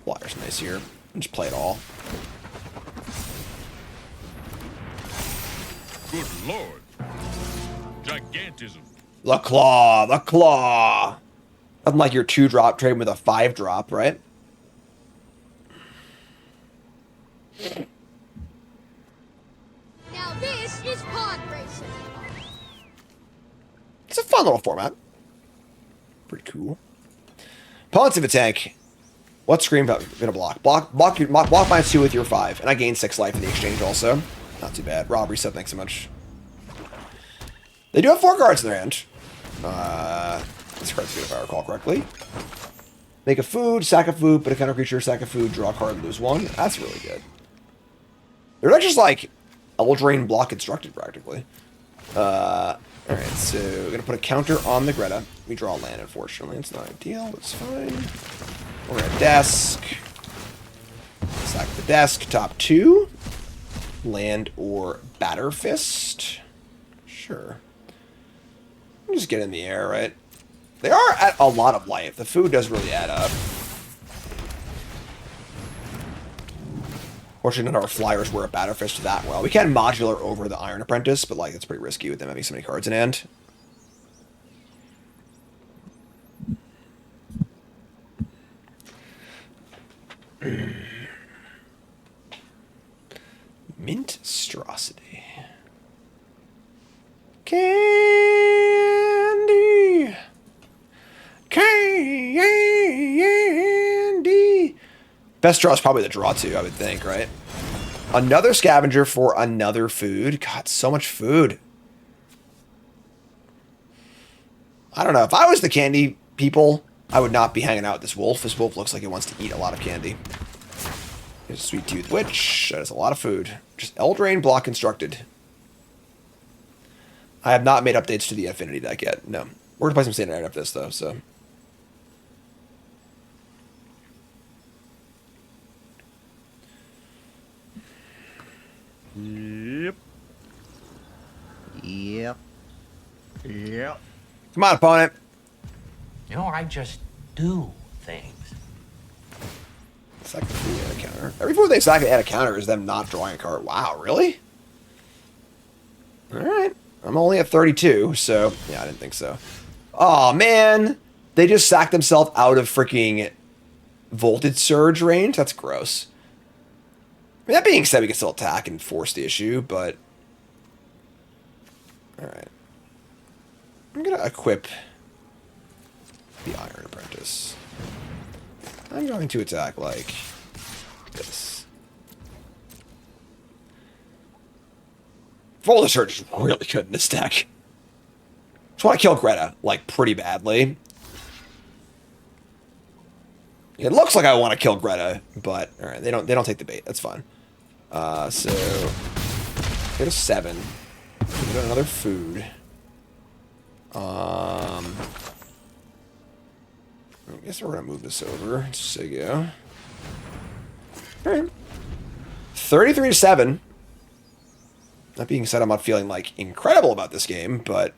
Flyer's nice here. And just play it all. Good lord. Gigantism. The Claw! The Claw! Nothing like your 2-drop trading with a 5-drop, right? Now this is pod racing. It's a fun little format. Pretty cool. Opponents of a tank. What screen gonna block? Block -2 with your 5. And I gain 6 life in the exchange also. Not too bad. Rob, reset, thanks so much. They do have 4 cards in their hand. This card's good if I recall correctly. Make a food, sack a food, put a counter creature, sack a food, draw a card, lose 1. That's really good. They're not just like Eldraine block constructed practically. Alright, so we're gonna put a counter on the Greta. We draw a land, unfortunately. It's not ideal, but it's fine. We're gonna desk. Sack the desk, top 2. Land or Batter Fist. Sure. Just get in the air, right? They are at a lot of life. The food does really add up. Fortunately, none of our flyers were a Batter Fist that well. We can modular over the Iron Apprentice, but like it's pretty risky with them having so many cards in hand. Minstrosity. Candy. Candy. Best draw is probably the draw 2, I would think, right? Another scavenger for another food. God, so much food. I don't know. If I was the candy people, I would not be hanging out with this wolf. This wolf looks like it wants to eat a lot of candy. Here's a Sweet Tooth Witch. That is a lot of food. Just Eldraine block constructed. I have not made updates to the Affinity deck yet. No. We're going to play some standard after this, though, so... Yep. Yep. Yep. Come on, opponent. You know, I just do things. Sack the food, add a counter. Every food they sack and add a counter is them not drawing a card. Wow, really? Alright. I'm only at 32, so... Yeah, I didn't think so. Oh man! They just sacked themselves out of freaking Voltage Surge range? That's gross. I mean, that being said, we can still attack and force the issue, but... Alright. I'm gonna equip the Iron Apprentice. I'm going to attack like this. Voltage Surge is really good in this deck. Just want to kill Greta, like, pretty badly. It looks like I want to kill Greta, but alright, they don't take the bait. That's fine. So get a 7. Get another food. I guess we're gonna move this over. Sigo. Alright. 33-7. That being said, I'm not feeling like incredible about this game, but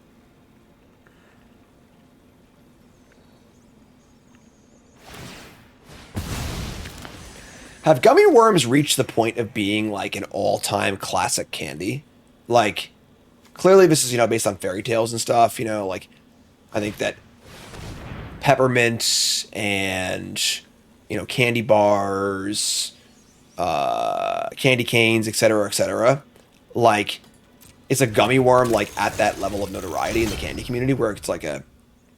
have gummy worms reached the point of being like an all-time classic candy? Like, clearly this is, you know, based on fairy tales and stuff, you know, like, I think that peppermint and, you know, candy bars, candy canes, etc., like, it's a gummy worm, like, at that level of notoriety in the candy community where it's like a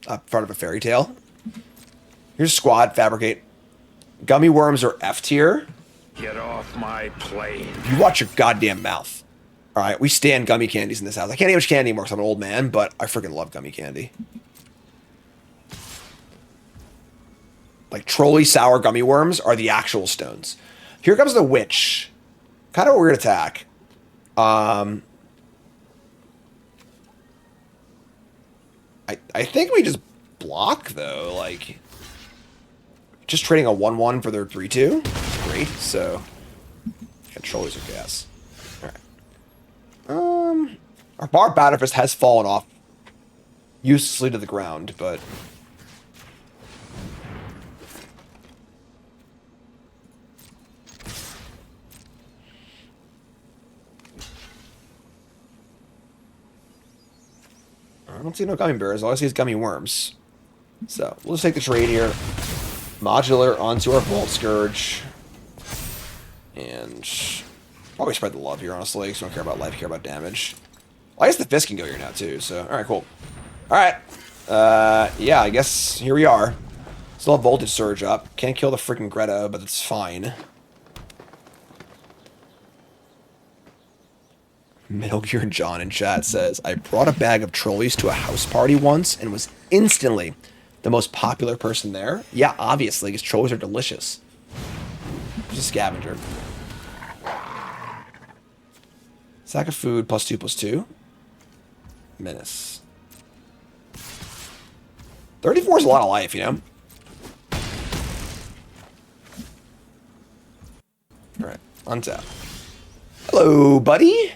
part of a fairy tale. Here's Squad, Fabricate. Gummy worms are F tier. Get off my plane. You watch your goddamn mouth. Alright, we stand gummy candies in this house. I can't eat much candy anymore because I'm an old man, but I freaking love gummy candy. Like, trolley sour gummy worms are the actual stones. Here comes the witch. Kind of a weird attack. I think we just block, though. Like, just trading a 1-1 for their 3-2. Great, so... Controllers are gas. Alright. Our Bar Batterfist has fallen off uselessly to the ground, but... I don't see no gummy bears. All I see is gummy worms. So, we'll just take the trade here. Modular onto our Vault Scourge. And probably spread the love here, honestly, because we don't care about life, we care about damage. Well, I guess the fist can go here now, too, so... Alright, cool. Alright. Yeah, I guess here we are. Still have Voltage Surge up. Can't kill the freaking Greta, but it's fine. Metal Gear John in chat says, I brought a bag of trolleys to a house party once and was instantly the most popular person there. Yeah, obviously, because trolleys are delicious. Just a scavenger. Sack of food, +2/+2. Menace. 34 is a lot of life, you know? Alright, untap. Hello, buddy!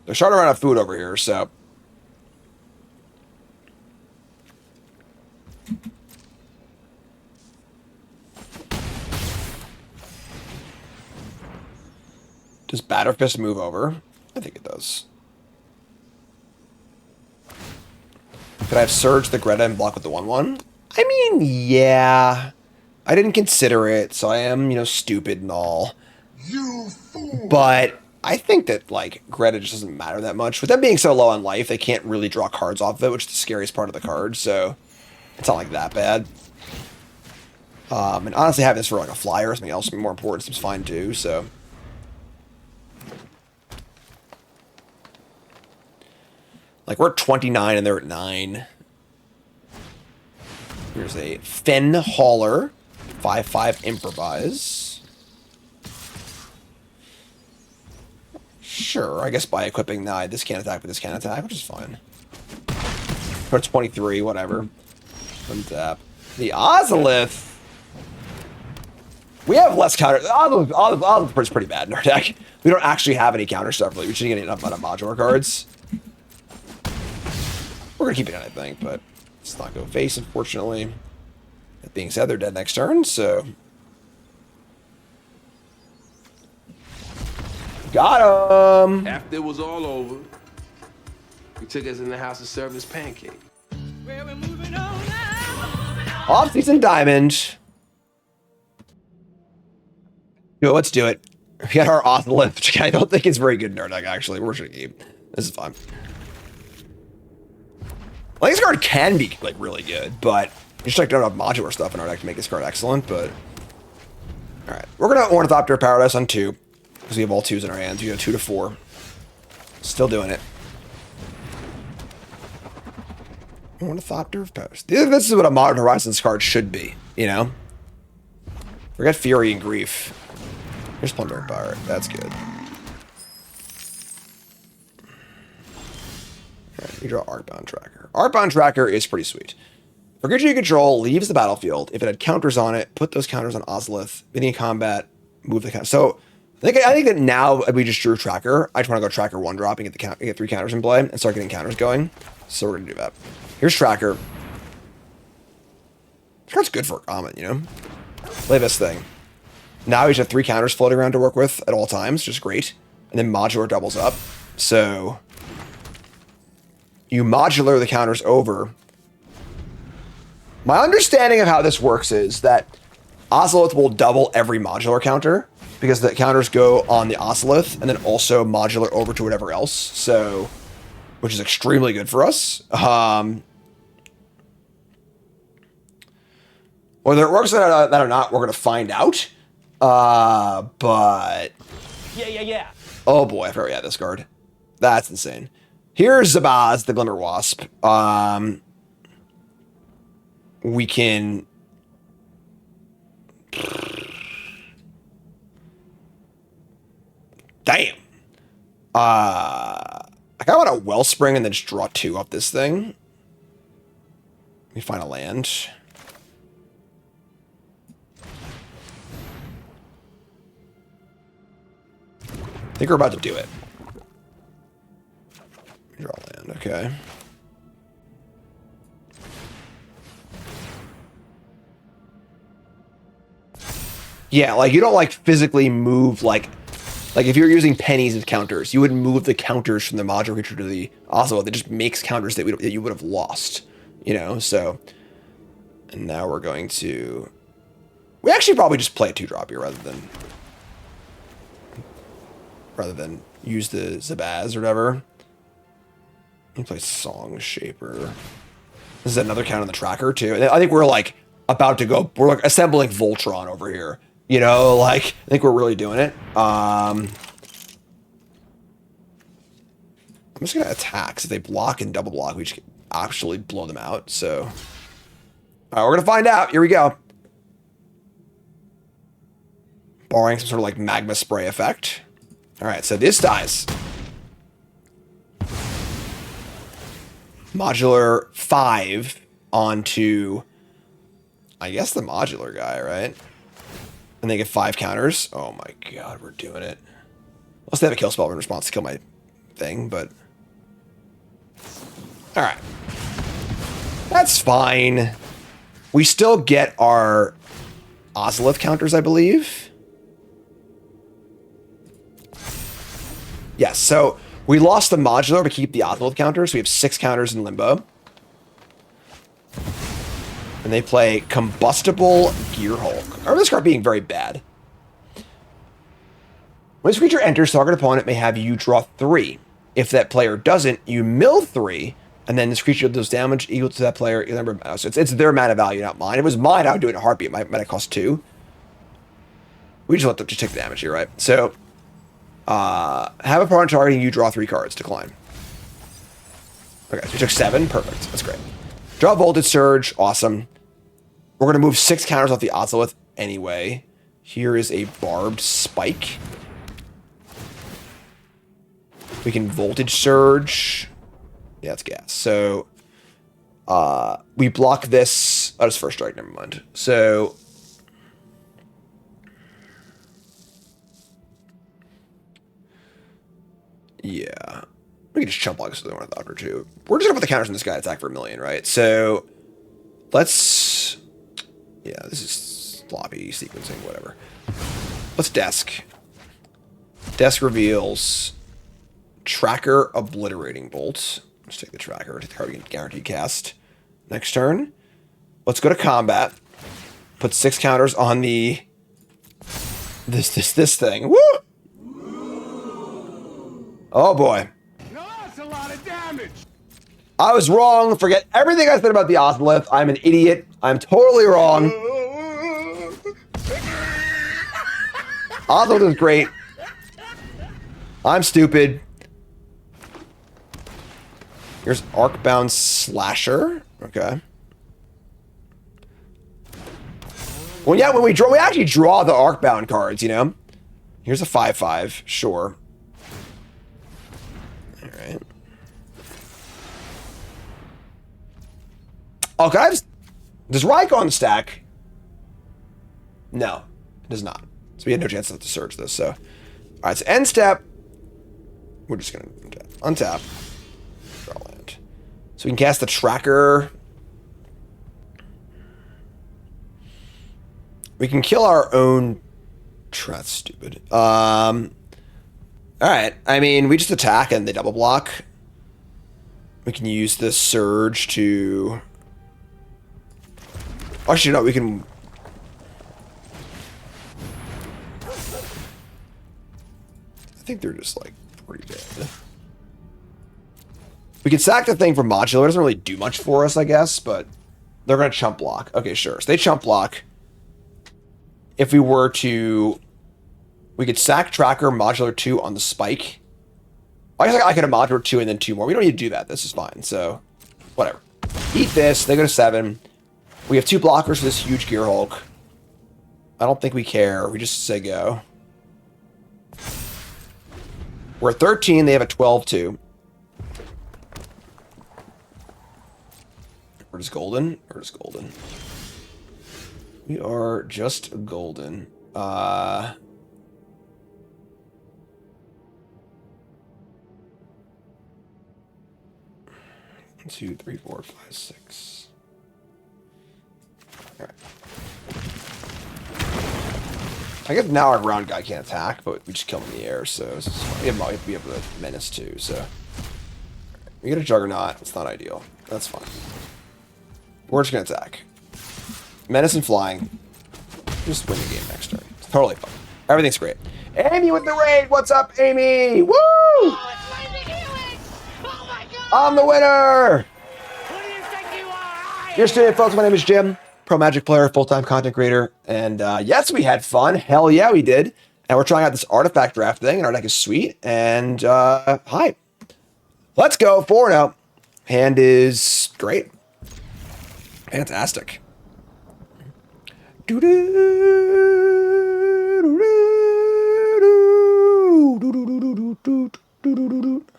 They're starting to run out of food over here, so... Does Batterfist move over? I think it does. Could I have Surge the Greta and block with the 1/1? I mean, yeah. I didn't consider it, so I am, you know, stupid and all. You fool! But I think that, like, Greta just doesn't matter that much. With them being so low on life, they can't really draw cards off of it, which is the scariest part of the card, so it's not, like, that bad. And honestly, having this for, like, a flyer or something else more important seems fine, too, so... Like, we're at 29 and they're at 9. Here's a Fen Hauler. 5/5 Improvise. Sure, I guess by equipping this can't attack, but this can attack, which is fine. Or 23, whatever. Untap. The Ozolith. We have less counter. Ozolith is pretty bad in our deck. We don't actually have any counter stuff, really. We shouldn't get enough amount of modular cards. We're going to keep it in, I think, but let's not go face, unfortunately. That being said, they're dead next turn, so... Got him! After it was all over, he took us in the house to serve his pancake. Where we moving on now? Off-season Diamond. Yo, let's do it. We got our Ozolith, which I don't think is very good in our deck, actually. We're just going to keep. This is fine. I think this card can be, like, really good, but you just, like, don't have modular stuff in our deck to make this card excellent, but... Alright, we're going to Ornithopter Paradise on 2, because we have all 2s in our hands. We go 2 to 4. Still doing it. Ornithopter of Paradise. This is what a Modern Horizons card should be, you know? Forget Fury and Grief. Here's Plundering Pirate. That's good. Alright, you draw Arcbound Tracker. Arcbound Tracker is pretty sweet. For creature you control, leaves the battlefield. If it had counters on it, put those counters on Ozolith. Beginning of combat, move the counter. So, I think that now we just drew Tracker. I just want to go Tracker 1-drop and get 3 counters in play and start getting counters going. So we're going to do that. Here's Tracker. This card's good for a common, you know? Play this thing. Now we just have 3 counters floating around to work with at all times, which is great. And then Modular doubles up. So... you modular the counters over. My understanding of how this works is that Ozolith will double every modular counter because the counters go on the Ozolith and then also modular over to whatever else. So, which is extremely good for us. Whether it works that or not, we're going to find out. But... Yeah. Oh boy, I forgot we had this card. That's insane. Here's Zabaz, the Glimmer Wasp. We can... Damn. I kind of want a Wellspring and then just draw 2 off this thing. Let me find a land. I think we're about to do it. Draw land, okay. Yeah, like, you don't, like, physically move, like, Like if you're using pennies as counters, you would move the counters from the modular creature to the Ocelot. That just makes counters that you would have lost, you know. So, and now we're going to. We actually probably just play a 2-drop here rather than use the Zabaz or whatever. Let me play Song Shaper. This is another count on the tracker too. I think we're like about to go. We're like assembling Voltron over here. You know, like I think we're really doing it. I'm just gonna attack. So if they block and double block, we just actually blow them out. So, all right, we're gonna find out. Here we go. Borrowing some sort of like magma spray effect. All right, so this dies. Modular 5 onto, I guess, the modular guy, right? And they get 5 counters. Oh my god, we're doing it. Unless they have a kill spell in response to kill my thing, but... Alright. That's fine. We still get our Ozolith counters, I believe. Yes, so we lost the modular to keep the Ozolith counters. So we have 6 counters in Limbo. And they play Combustible Gearhulk. I remember this card being very bad. When this creature enters, target opponent may have you draw 3. If that player doesn't, you mill 3, and then this creature does damage equal to that player. So it's their mana value, not mine. If it was mine, I would do it in a heartbeat. My mana cost 2. We just let them just take the damage here, right? So, have a opponent targeting you, draw 3 cards. Decline. Okay, so we took 7. Perfect. That's great. Draw Voltage Surge. Awesome. We're going to move 6 counters off the Ozolith anyway. Here is a Barbed Spike. We can Voltage Surge. Yeah, it's gas. So, we block this. Oh, it's First Strike. Never mind. So, yeah. We can just chump block this with one or two. We're just going to put the counters on this guy, attack for 1,000,000, right? So, let's... Yeah, this is sloppy sequencing, whatever. Let's Desk. Desk reveals Tracker Obliterating Bolt. Let's take the Tracker. Take the card we can guarantee cast. Next turn. Let's go to combat. Put 6 counters on the... This thing. Woo! Oh, boy. Now that's a lot of damage. I was wrong. Forget everything I said about the Ozolith. I'm an idiot. I'm totally wrong. Ozolith is great. I'm stupid. Here's Arcbound Slasher. Okay. Well, yeah, when we actually draw the Arcbound cards, you know? Here's a 5/5. Sure. Alright. Oh, can I just... Does Rykon stack? No, it does not. So we had no chance to search this, so... Alright, so end step. We're just gonna untap. Draw land. So we can cast the Tracker. We can kill our own... That's stupid. Alright, I mean, we just attack and they double block. We can use the Surge to... Actually, no, we can... I think they're just, like, pretty dead. We can sack the thing for modular. It doesn't really do much for us, I guess, but they're going to chump block. Okay, sure. So they chump block. If we were to... We could sack Tracker, modular 2 on the Spike. I guess I could have modular 2 and then 2 more. We don't need to do that. This is fine, so... Whatever. Eat this. They go to 7. We have 2 blockers for this huge Gearhulk. I don't think we care. We just say go. We're at 13. They have a 12-2. We're just golden. We're just golden. We are just golden. 2, 3, 4, 5, 6. All right. I guess now our ground guy can't attack, but we just kill him in the air, so it's fine. We have the menace too, so. We get a Juggernaut, it's not ideal. That's fine. We're just gonna attack. Menace and flying. Just win the game next turn. It's totally fine. Everything's great. Amy with the raid! What's up, Amy? Woo! Oh, it's Mythic Helix! Oh my god! I'm the winner! Who do you think you are? You're streaming, folks. My name is Jim, pro Magic player, full-time content creator, and yes, we had fun. Hell yeah, we did. And we're trying out this artifact draft thing, and our deck is sweet. And hi, let's go 4-0. Hand is great, fantastic.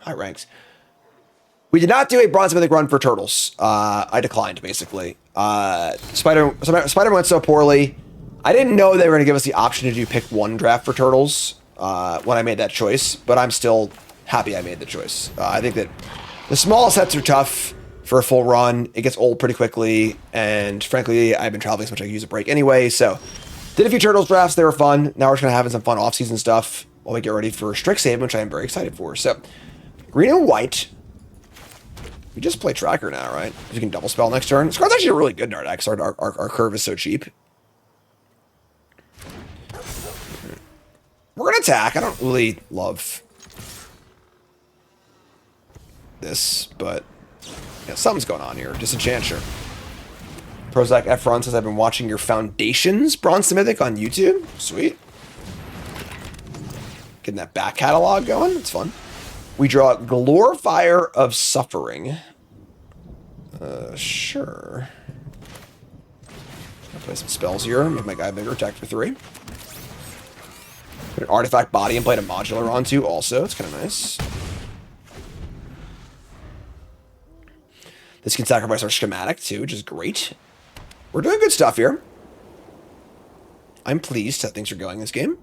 High ranks. We did not do a bronze mythic run for turtles. I declined, basically. Spider went so poorly. I didn't know they were going to give us the option to do pick one draft for turtles when I made that choice, but I'm still happy I made the choice. I think that the small sets are tough for a full run. It gets old pretty quickly, and frankly, I've been traveling so much I could use a break anyway, so did a few turtles drafts. They were fun. Now we're just going to have some fun off-season stuff while we get ready for Strixhaven, which I am very excited for. So, green and white. We just play Tracker now, right? You can double spell next turn. This card's actually really good in our deck. Our curve is so cheap. We're going to attack. I don't really love this, but yeah, something's going on here. Disenchanter. Prozac Efron says, I've been watching your Foundations Bronze to Mythic on YouTube. Sweet. Getting that back catalog going. It's fun. We draw Glorifier of Suffering. Sure. I'll play some spells here. Make my guy bigger. Attack for 3. Put an artifact body and play a modular onto also. It's kind of nice. This can sacrifice our schematic too, which is great. We're doing good stuff here. I'm pleased how things are going this game.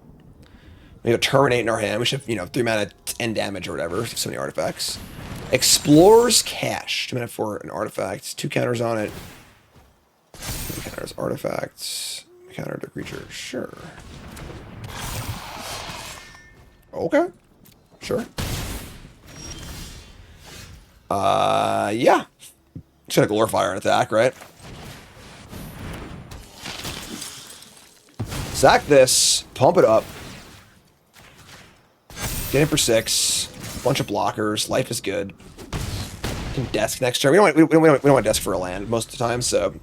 We have a Terminate in our hand. We should have, 3 mana, 10 damage or whatever. So many artifacts. Explorer's Cache. 2 mana for an artifact. 2 counters on it. 2 counters, artifacts. Counter to creature. Sure. Okay. Sure. Yeah. Just gonna Glorifier an attack, right? Sack this. Pump it up. Get in for 6. Bunch of blockers. Life is good. Can desk next turn. We don't want desk for a land most of the time, so.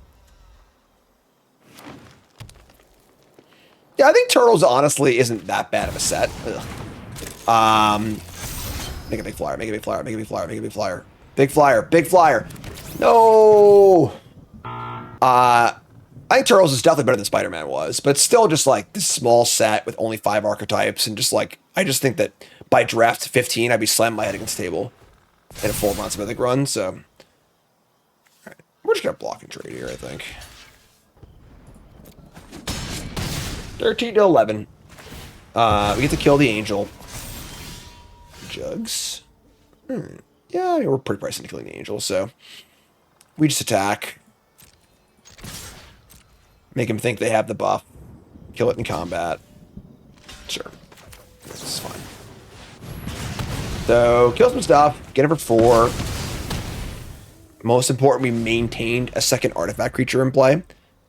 Yeah, I think Turtles honestly isn't that bad of a set. Ugh. Make a big flyer. Make a big flyer. Make a big flyer. Make a big flyer. Big flyer. Big flyer. No. I think Turtles is definitely better than Spider-Man was, but still just like this small set with only 5 archetypes and just like I just think that by draft 15 I'd be slamming my head against the table in a full Bronze Mythic run. So, all right, we're just gonna block and trade here. I think 13 to 11. We get to kill the Angel. Jugs. Yeah, I mean, we're pretty pricey to killing the Angel, so we just attack. Make him think they have the buff. Kill it in combat. Sure. This is fine. So, kill some stuff. Get it for 4. Most important, we maintained a second artifact creature in play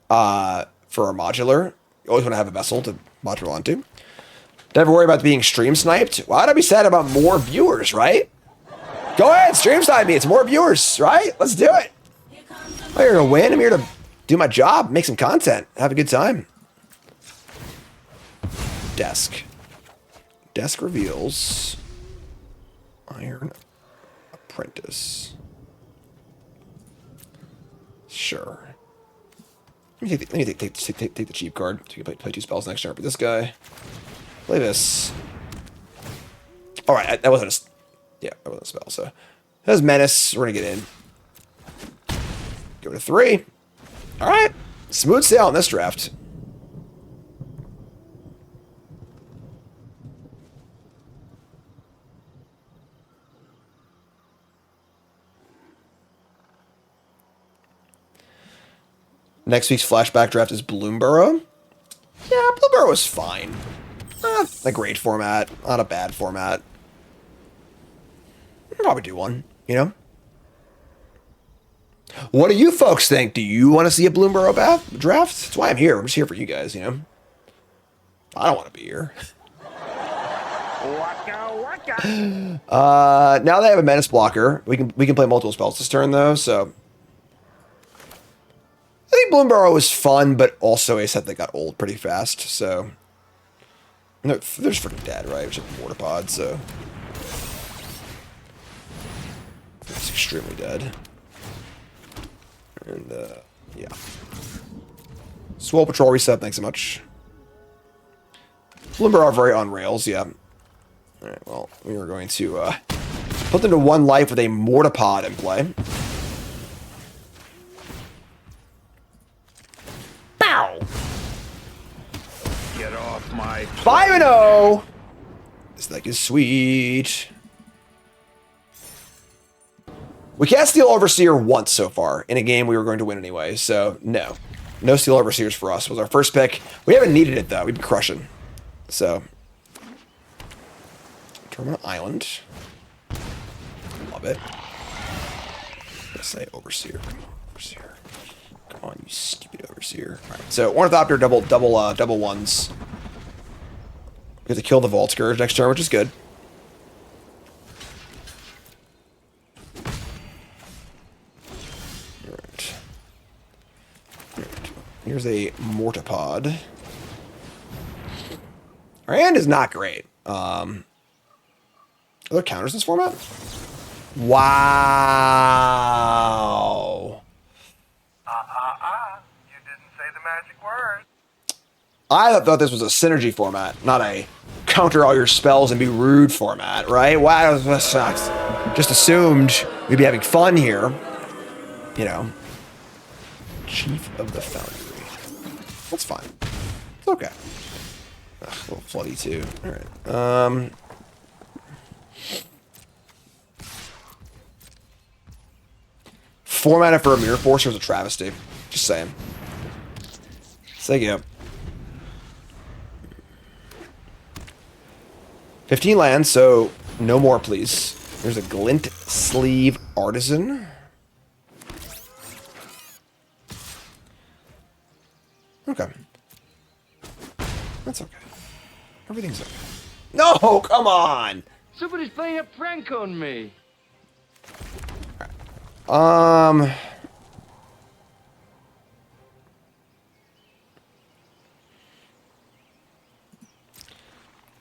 for our modular. You always want to have a vessel to modular onto. Never worry about being stream sniped. Why'd I be sad about more viewers, right? Go ahead, stream snipe me. It's more viewers, right? Let's do it. I'm here to win. I'm here to do my job, make some content, have a good time. Desk. Desk reveals Iron Apprentice. Sure. Let me take the cheap card. So you can play 2 spells next turn. But this guy, play this. All right, that wasn't a. Yeah, that wasn't a spell. So that was Menace. We're gonna get in. Go to 3. All right, smooth sail in this draft. Next week's flashback draft is Bloomborough. Yeah, Barrow was fine. Not a great format, not a bad format. I'll probably do one, you know? What do you folks think? Do you want to see a Bloomborough draft? That's why I'm here. I'm just here for you guys, you know? I don't want to be here. Now they have a menace blocker. We can play multiple spells this turn though, so I think Bloomborough was fun, but also a set that got old pretty fast, so no, they're just freaking dead, right? Which is Mortipod, so it's extremely dead. And yeah. Swole Patrol reset, thanks so much. Bloomborough are very on rails, yeah. Alright, well, we are going to put them to 1 life with a Mortipod in play. Bow! Get off my... 5-0! This deck is sweet. We can't steal Overseer once so far in a game we were going to win anyway, so no. No Steel Overseers for us. Was our first pick. We haven't needed it, though. We've been crushing. So... Terminal Island. Love it. Let's say Overseer. Overseer. Come on, you stupid Overseer. Alright, so Ornithopter, double ones. We have to kill the Vault Scourge next turn, which is good. Alright. Here's a Mortipod. Our hand is not great. Are there counters in this format? Wow. You didn't say the magic word. I thought this was a synergy format, not a counter all your spells and be rude format, right? Wow, that sucks. Just assumed we'd be having fun here. You know. Chief of the Foundry. That's fine. It's okay. Ugh, a little floody too. Alright. Formatted for a Mirror Forcer is a travesty. Just saying. Thank you. 15 lands, so no more, please. There's a Glint Sleeve Artisan. Okay. That's okay. Everything's okay. No, come on! Somebody's playing a prank on me.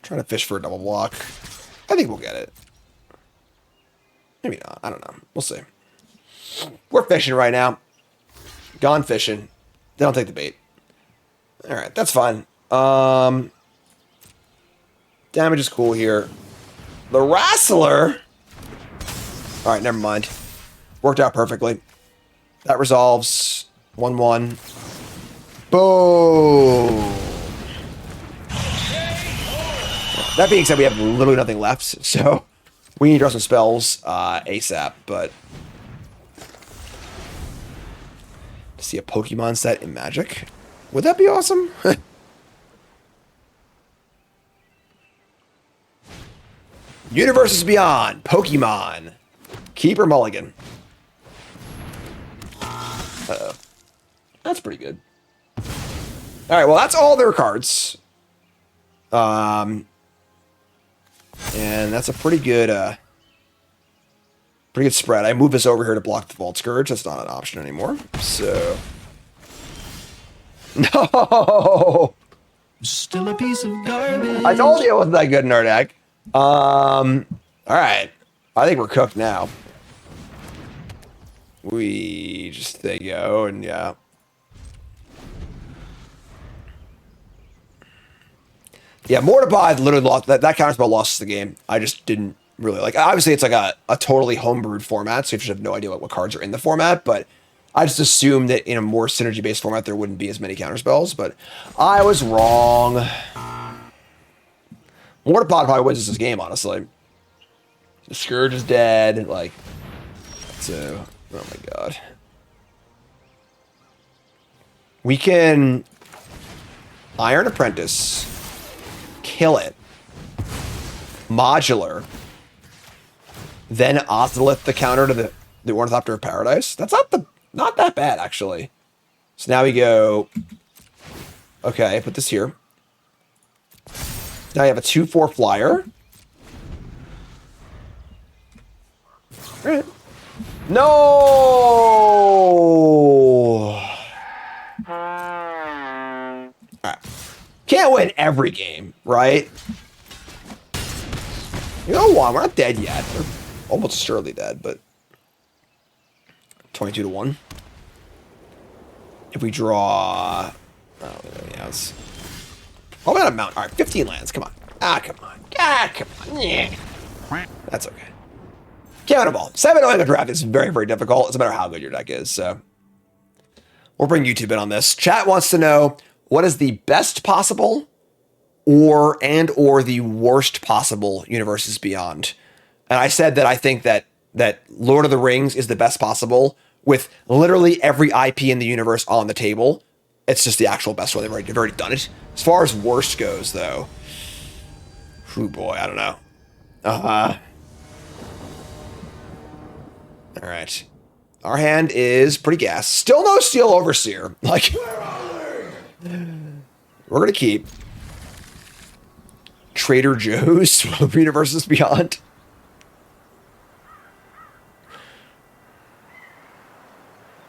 Trying to fish for a double block. I think we'll get it. Maybe not. I don't know. We'll see. We're fishing right now. Gone fishing. They don't take the bait. Alright, that's fine. Damage is cool here. The Wrestler! Alright, never mind. Worked out perfectly. That resolves. 1-1. Boom! That being said, we have literally nothing left, so we need to draw some spells ASAP, but to see a Pokemon set in Magic, would that be awesome? Universes Beyond, Pokemon, Keeper Mulligan. Uh-oh. That's pretty good. Alright, well, that's all their cards. And that's a pretty good spread. I moved this over here to block the Vault Scourge. That's not an option anymore. So... No! Still a piece of garbage. I told you it wasn't that good in our deck. Alright. I think we're cooked now. We just they go and yeah. Yeah, Mortipod literally lost that counterspell lost the game. I just didn't really like. Obviously, it's like a totally homebrewed format, so you should have no idea what cards are in the format. But I just assumed that in a more synergy-based format, there wouldn't be as many counterspells. But I was wrong. Mortipod probably wins this game, honestly. The Scourge is dead. Like, so oh my god. We can. Iron Apprentice. Kill it. Modular. Then Ozolith the counter to the Ornithopter of Paradise. That's not that bad, actually. So now we go... Okay, put this here. Now you have a 2/4 flyer. Alright. No! Alright. Can't win every game, right? You know what? We're not dead yet. We're almost surely dead, but 22-1. If we draw, oh yeah, it's probably not a mount. All right, 15 lands. Come on. Come on. Come on. Yeah. That's okay. Countable. 7-0 in the draft is very, very difficult. It's no matter how good your deck is. So we'll bring YouTube in on this. Chat wants to know what is the best possible or the worst possible Universes Beyond. And I said that I think that Lord of the Rings is the best possible with literally every IP in the universe on the table. It's just the actual best one. They've already done it. As far as worst goes, though, oh boy, I don't know. All right. Our hand is pretty gas. Still no Steel Overseer. Like, we're going to keep Trader Joe's Universes Beyond.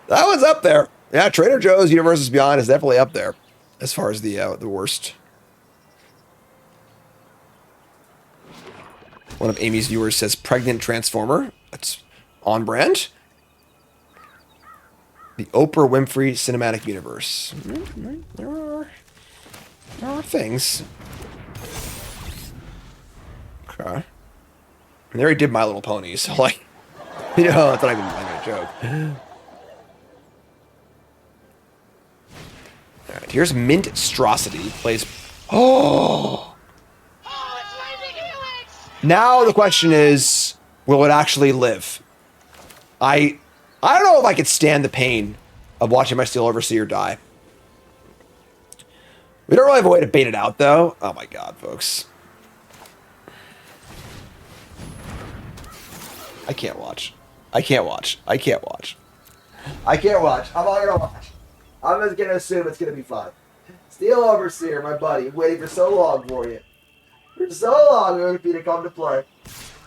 That one's up there. Yeah, Trader Joe's Universes Beyond is definitely up there as far as the worst. One of Amy's viewers says Pregnant Transformer. That's on brand. The Oprah Winfrey Cinematic Universe. There are things. Okay. And they already did My Little Pony, so like, you know, it's not even a joke. All right, here's Minstrosity. Plays. Oh! Oh, it's Mythic Helix! Now the question is, will it actually live? I don't know if I could stand the pain of watching my Steel Overseer die. We don't really have a way to bait it out, though. Oh my god, folks. I can't watch. I can't watch. I can't watch. I can't watch. I'm not gonna watch. I'm just gonna assume it's gonna be fun. Steel Overseer, my buddy, waiting for so long for you. For so long waiting for you to come to play.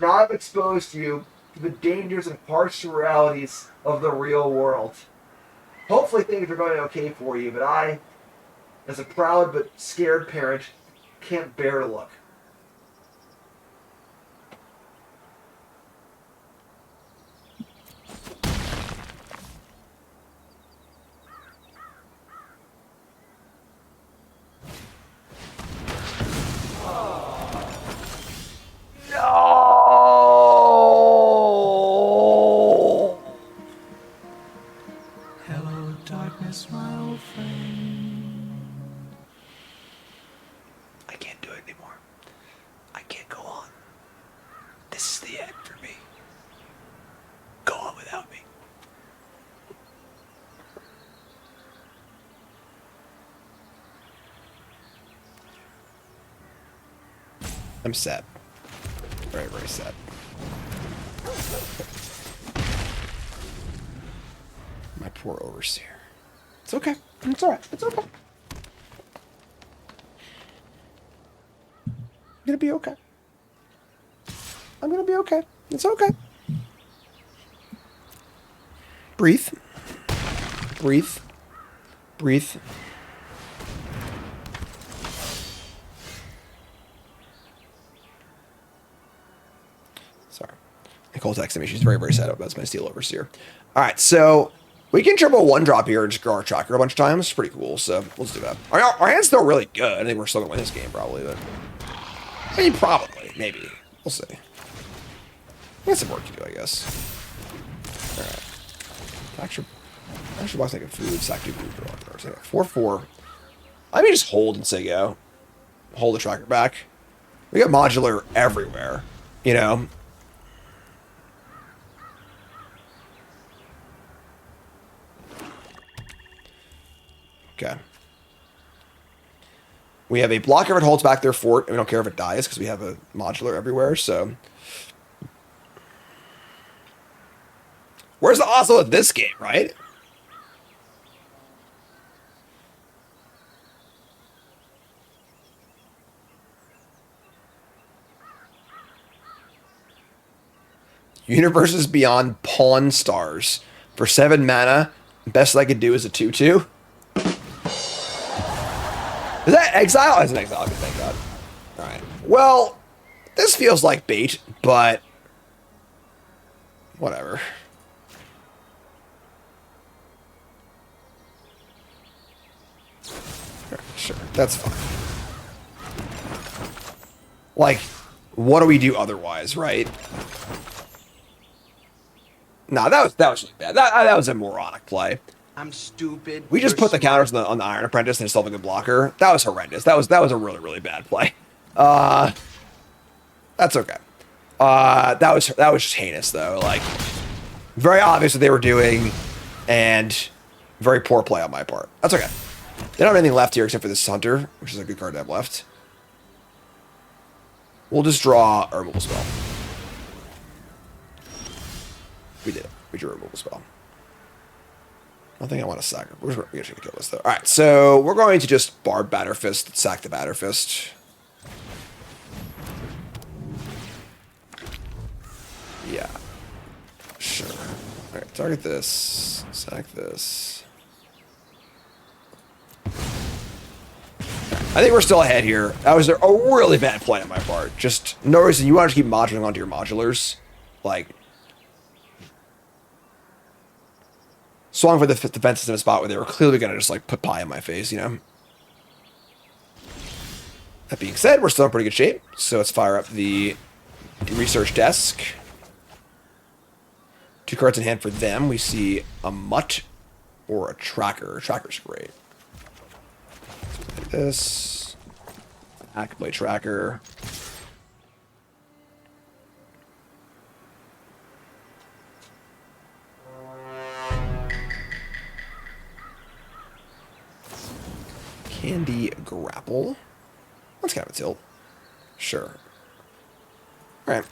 Now I've exposed you to the dangers and harsh realities of the real world. Hopefully things are going okay for you, but I, as a proud but scared parent, can't bear to look. No! Hello, darkness, my old friend. I can't do it anymore. I can't go on. This is the end for me. Go on without me. I'm sad. Very, very sad. My poor Overseer. It's okay. It's alright. It's okay. I'm gonna be okay. I'm gonna be okay. It's okay. Breathe. Breathe. Breathe. Sorry. Nicole texted me. She's very, very sad about my Steel Overseer. Alright, so we can triple one drop here and just grow our tracker a bunch of times. It's pretty cool, so let's do that. Our hand's still really good. I think we're still gonna win this game, probably, but I mean, probably, maybe. We'll see. We got some work to do, I guess. Alright. Actually box like a food, sack 2 food for all cards. 4/4. I may just hold and say go. Hold the tracker back. We got modular everywhere, you know? Okay. We have a blocker if it holds back their fort, and we don't care if it dies because we have a modular everywhere, so. Where's the Oslo at this game, right? Universes Beyond Pawn Stars. For 7 mana, best I could do is a 2/2. Is that exile? It's an exile, okay, thank God. Alright. Well, this feels like bait, but whatever. Sure, that's fine. Like, what do we do otherwise, right? Nah, that was just bad. That was a moronic play. I'm stupid. We just put the counters on the Iron Apprentice and still have a good blocker. That was horrendous. That was a really, really bad play. That's okay. That was just heinous though. Like, very obvious what they were doing, and very poor play on my part. That's okay. They don't have anything left here except for this Hunter, which is a good card to have left. We'll just draw a removal spell. We did it. We drew a removal spell. I don't think I want to sack it. We're going to kill this though. Alright, so we're going to just Barb Batterfist, sack the Batterfist. Yeah. Sure. Alright, target this. Sack this. I think we're still ahead here. That was a really bad play on my part. Just no reason. You want to keep modulating onto your modulars. Like, swung for the defenses in a spot where they were clearly going to just like put pie in my face, you know? That being said, we're still in pretty good shape. So let's fire up the research desk. 2 cards in hand for them. We see a Mutt or a Tracker. Tracker's great. Like this. Activate Tracker. Candy Grapple. That's kind of a tilt. Sure. Alright.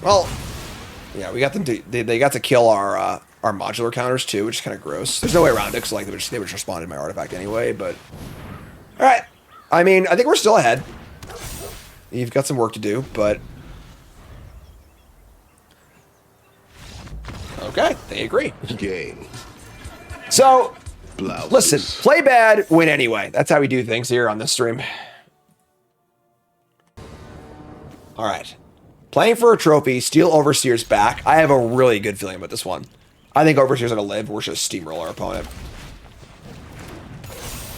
Well, yeah, we got them to they got to kill our modular counters too, which is kind of gross. There's no way around it because like they would just respond to my artifact anyway, but alright. I mean, I think we're still ahead. You've got some work to do, but okay, they agree. Game. So Blouses. listen, play bad, win anyway. That's how we do things here on this stream. All right. Playing for a trophy, steal Overseer's back. I have a really good feeling about this one. I think Overseer's going to live. We're just steamroll our opponent.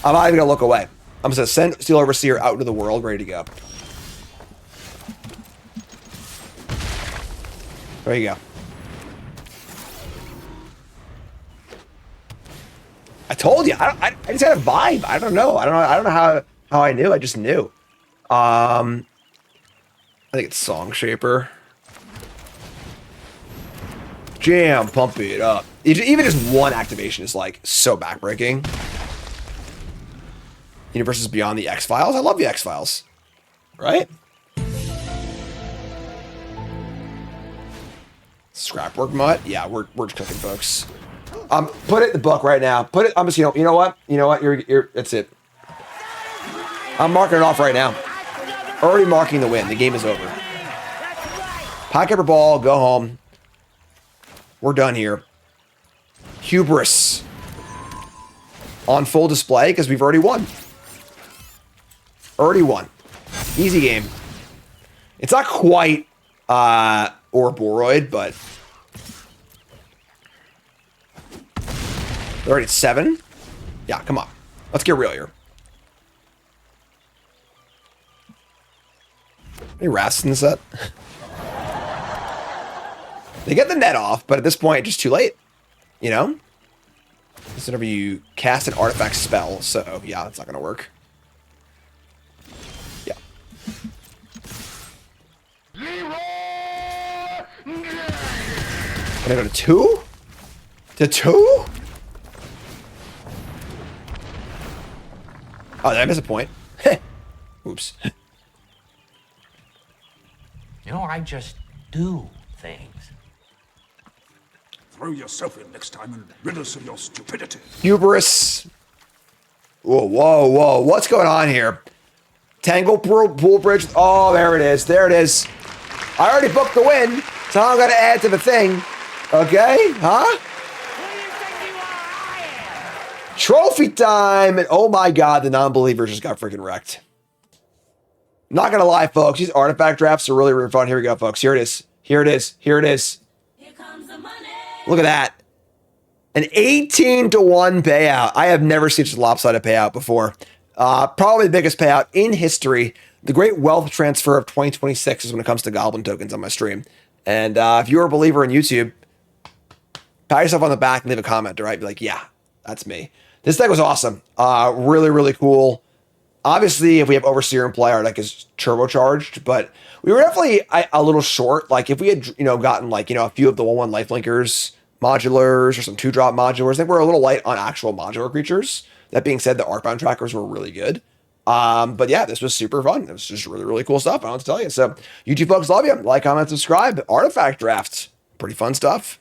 I'm not even going to look away. I'm just going to send Steel Overseer out into the world, ready to go. There you go. I told you. I just had a vibe. I don't know. I don't know how I knew. I just knew. I think it's Song Shaper. Jam, pump it up. Even just one activation is like so backbreaking. Universes Beyond the X-Files. I love the X-Files. Right? Scrapwork Mutt. Yeah, we're just cooking, folks. Put it in the book right now. Put it. I'm just, you know what? You're. That's it. I'm marking it off right now. Already marking the win. The game is over. Pack up your ball. Go home. We're done here. Hubris on full display because we've already won. Already won. Easy game. It's not quite Ouroboros, but they're already at 7. Yeah, come on. Let's get real here. Any Rasts in the set? They get the net off, but at this point, it's just too late. You know? Because whenever you cast an artifact spell, so yeah, that's not going to work. Yeah. Can I go to 2? To 2? Oh, did I miss a point? Oops. You know, I just do things. Throw yourself in next time and rid us of your stupidity. Hubris. Whoa, whoa, whoa. What's going on here? Tangle Pool Bridge. Oh, there it is. There it is. I already booked the win, so I'm going to add to the thing. Okay? Huh? Trophy time. And oh my God, the non-believers just got freaking wrecked. Not going to lie, folks. These artifact drafts are really, really fun. Here we go, folks. Here it is. Here it is. Here it is. Here comes the money. Look at that. An 18-to-1 payout. I have never seen such a lopsided payout before. Probably the biggest payout in history. The great wealth transfer of 2026 is when it comes to goblin tokens on my stream. And if you're a believer in YouTube, pat yourself on the back and leave a comment, all right? Be like, yeah, that's me. This deck was awesome. Really, really cool. Obviously, if we have Overseer in play, our deck is turbocharged, but we were definitely a little short. Like, if we had, gotten, like, a few of the 1/1 lifelinkers, modulars, or some 2-drop modulars, I think we're a little light on actual modular creatures. That being said, the Arcbound trackers were really good. But yeah, this was super fun. It was just really, really cool stuff. I don't have to tell you. So, YouTube folks, love you. Like, comment, subscribe. Artifact drafts. Pretty fun stuff.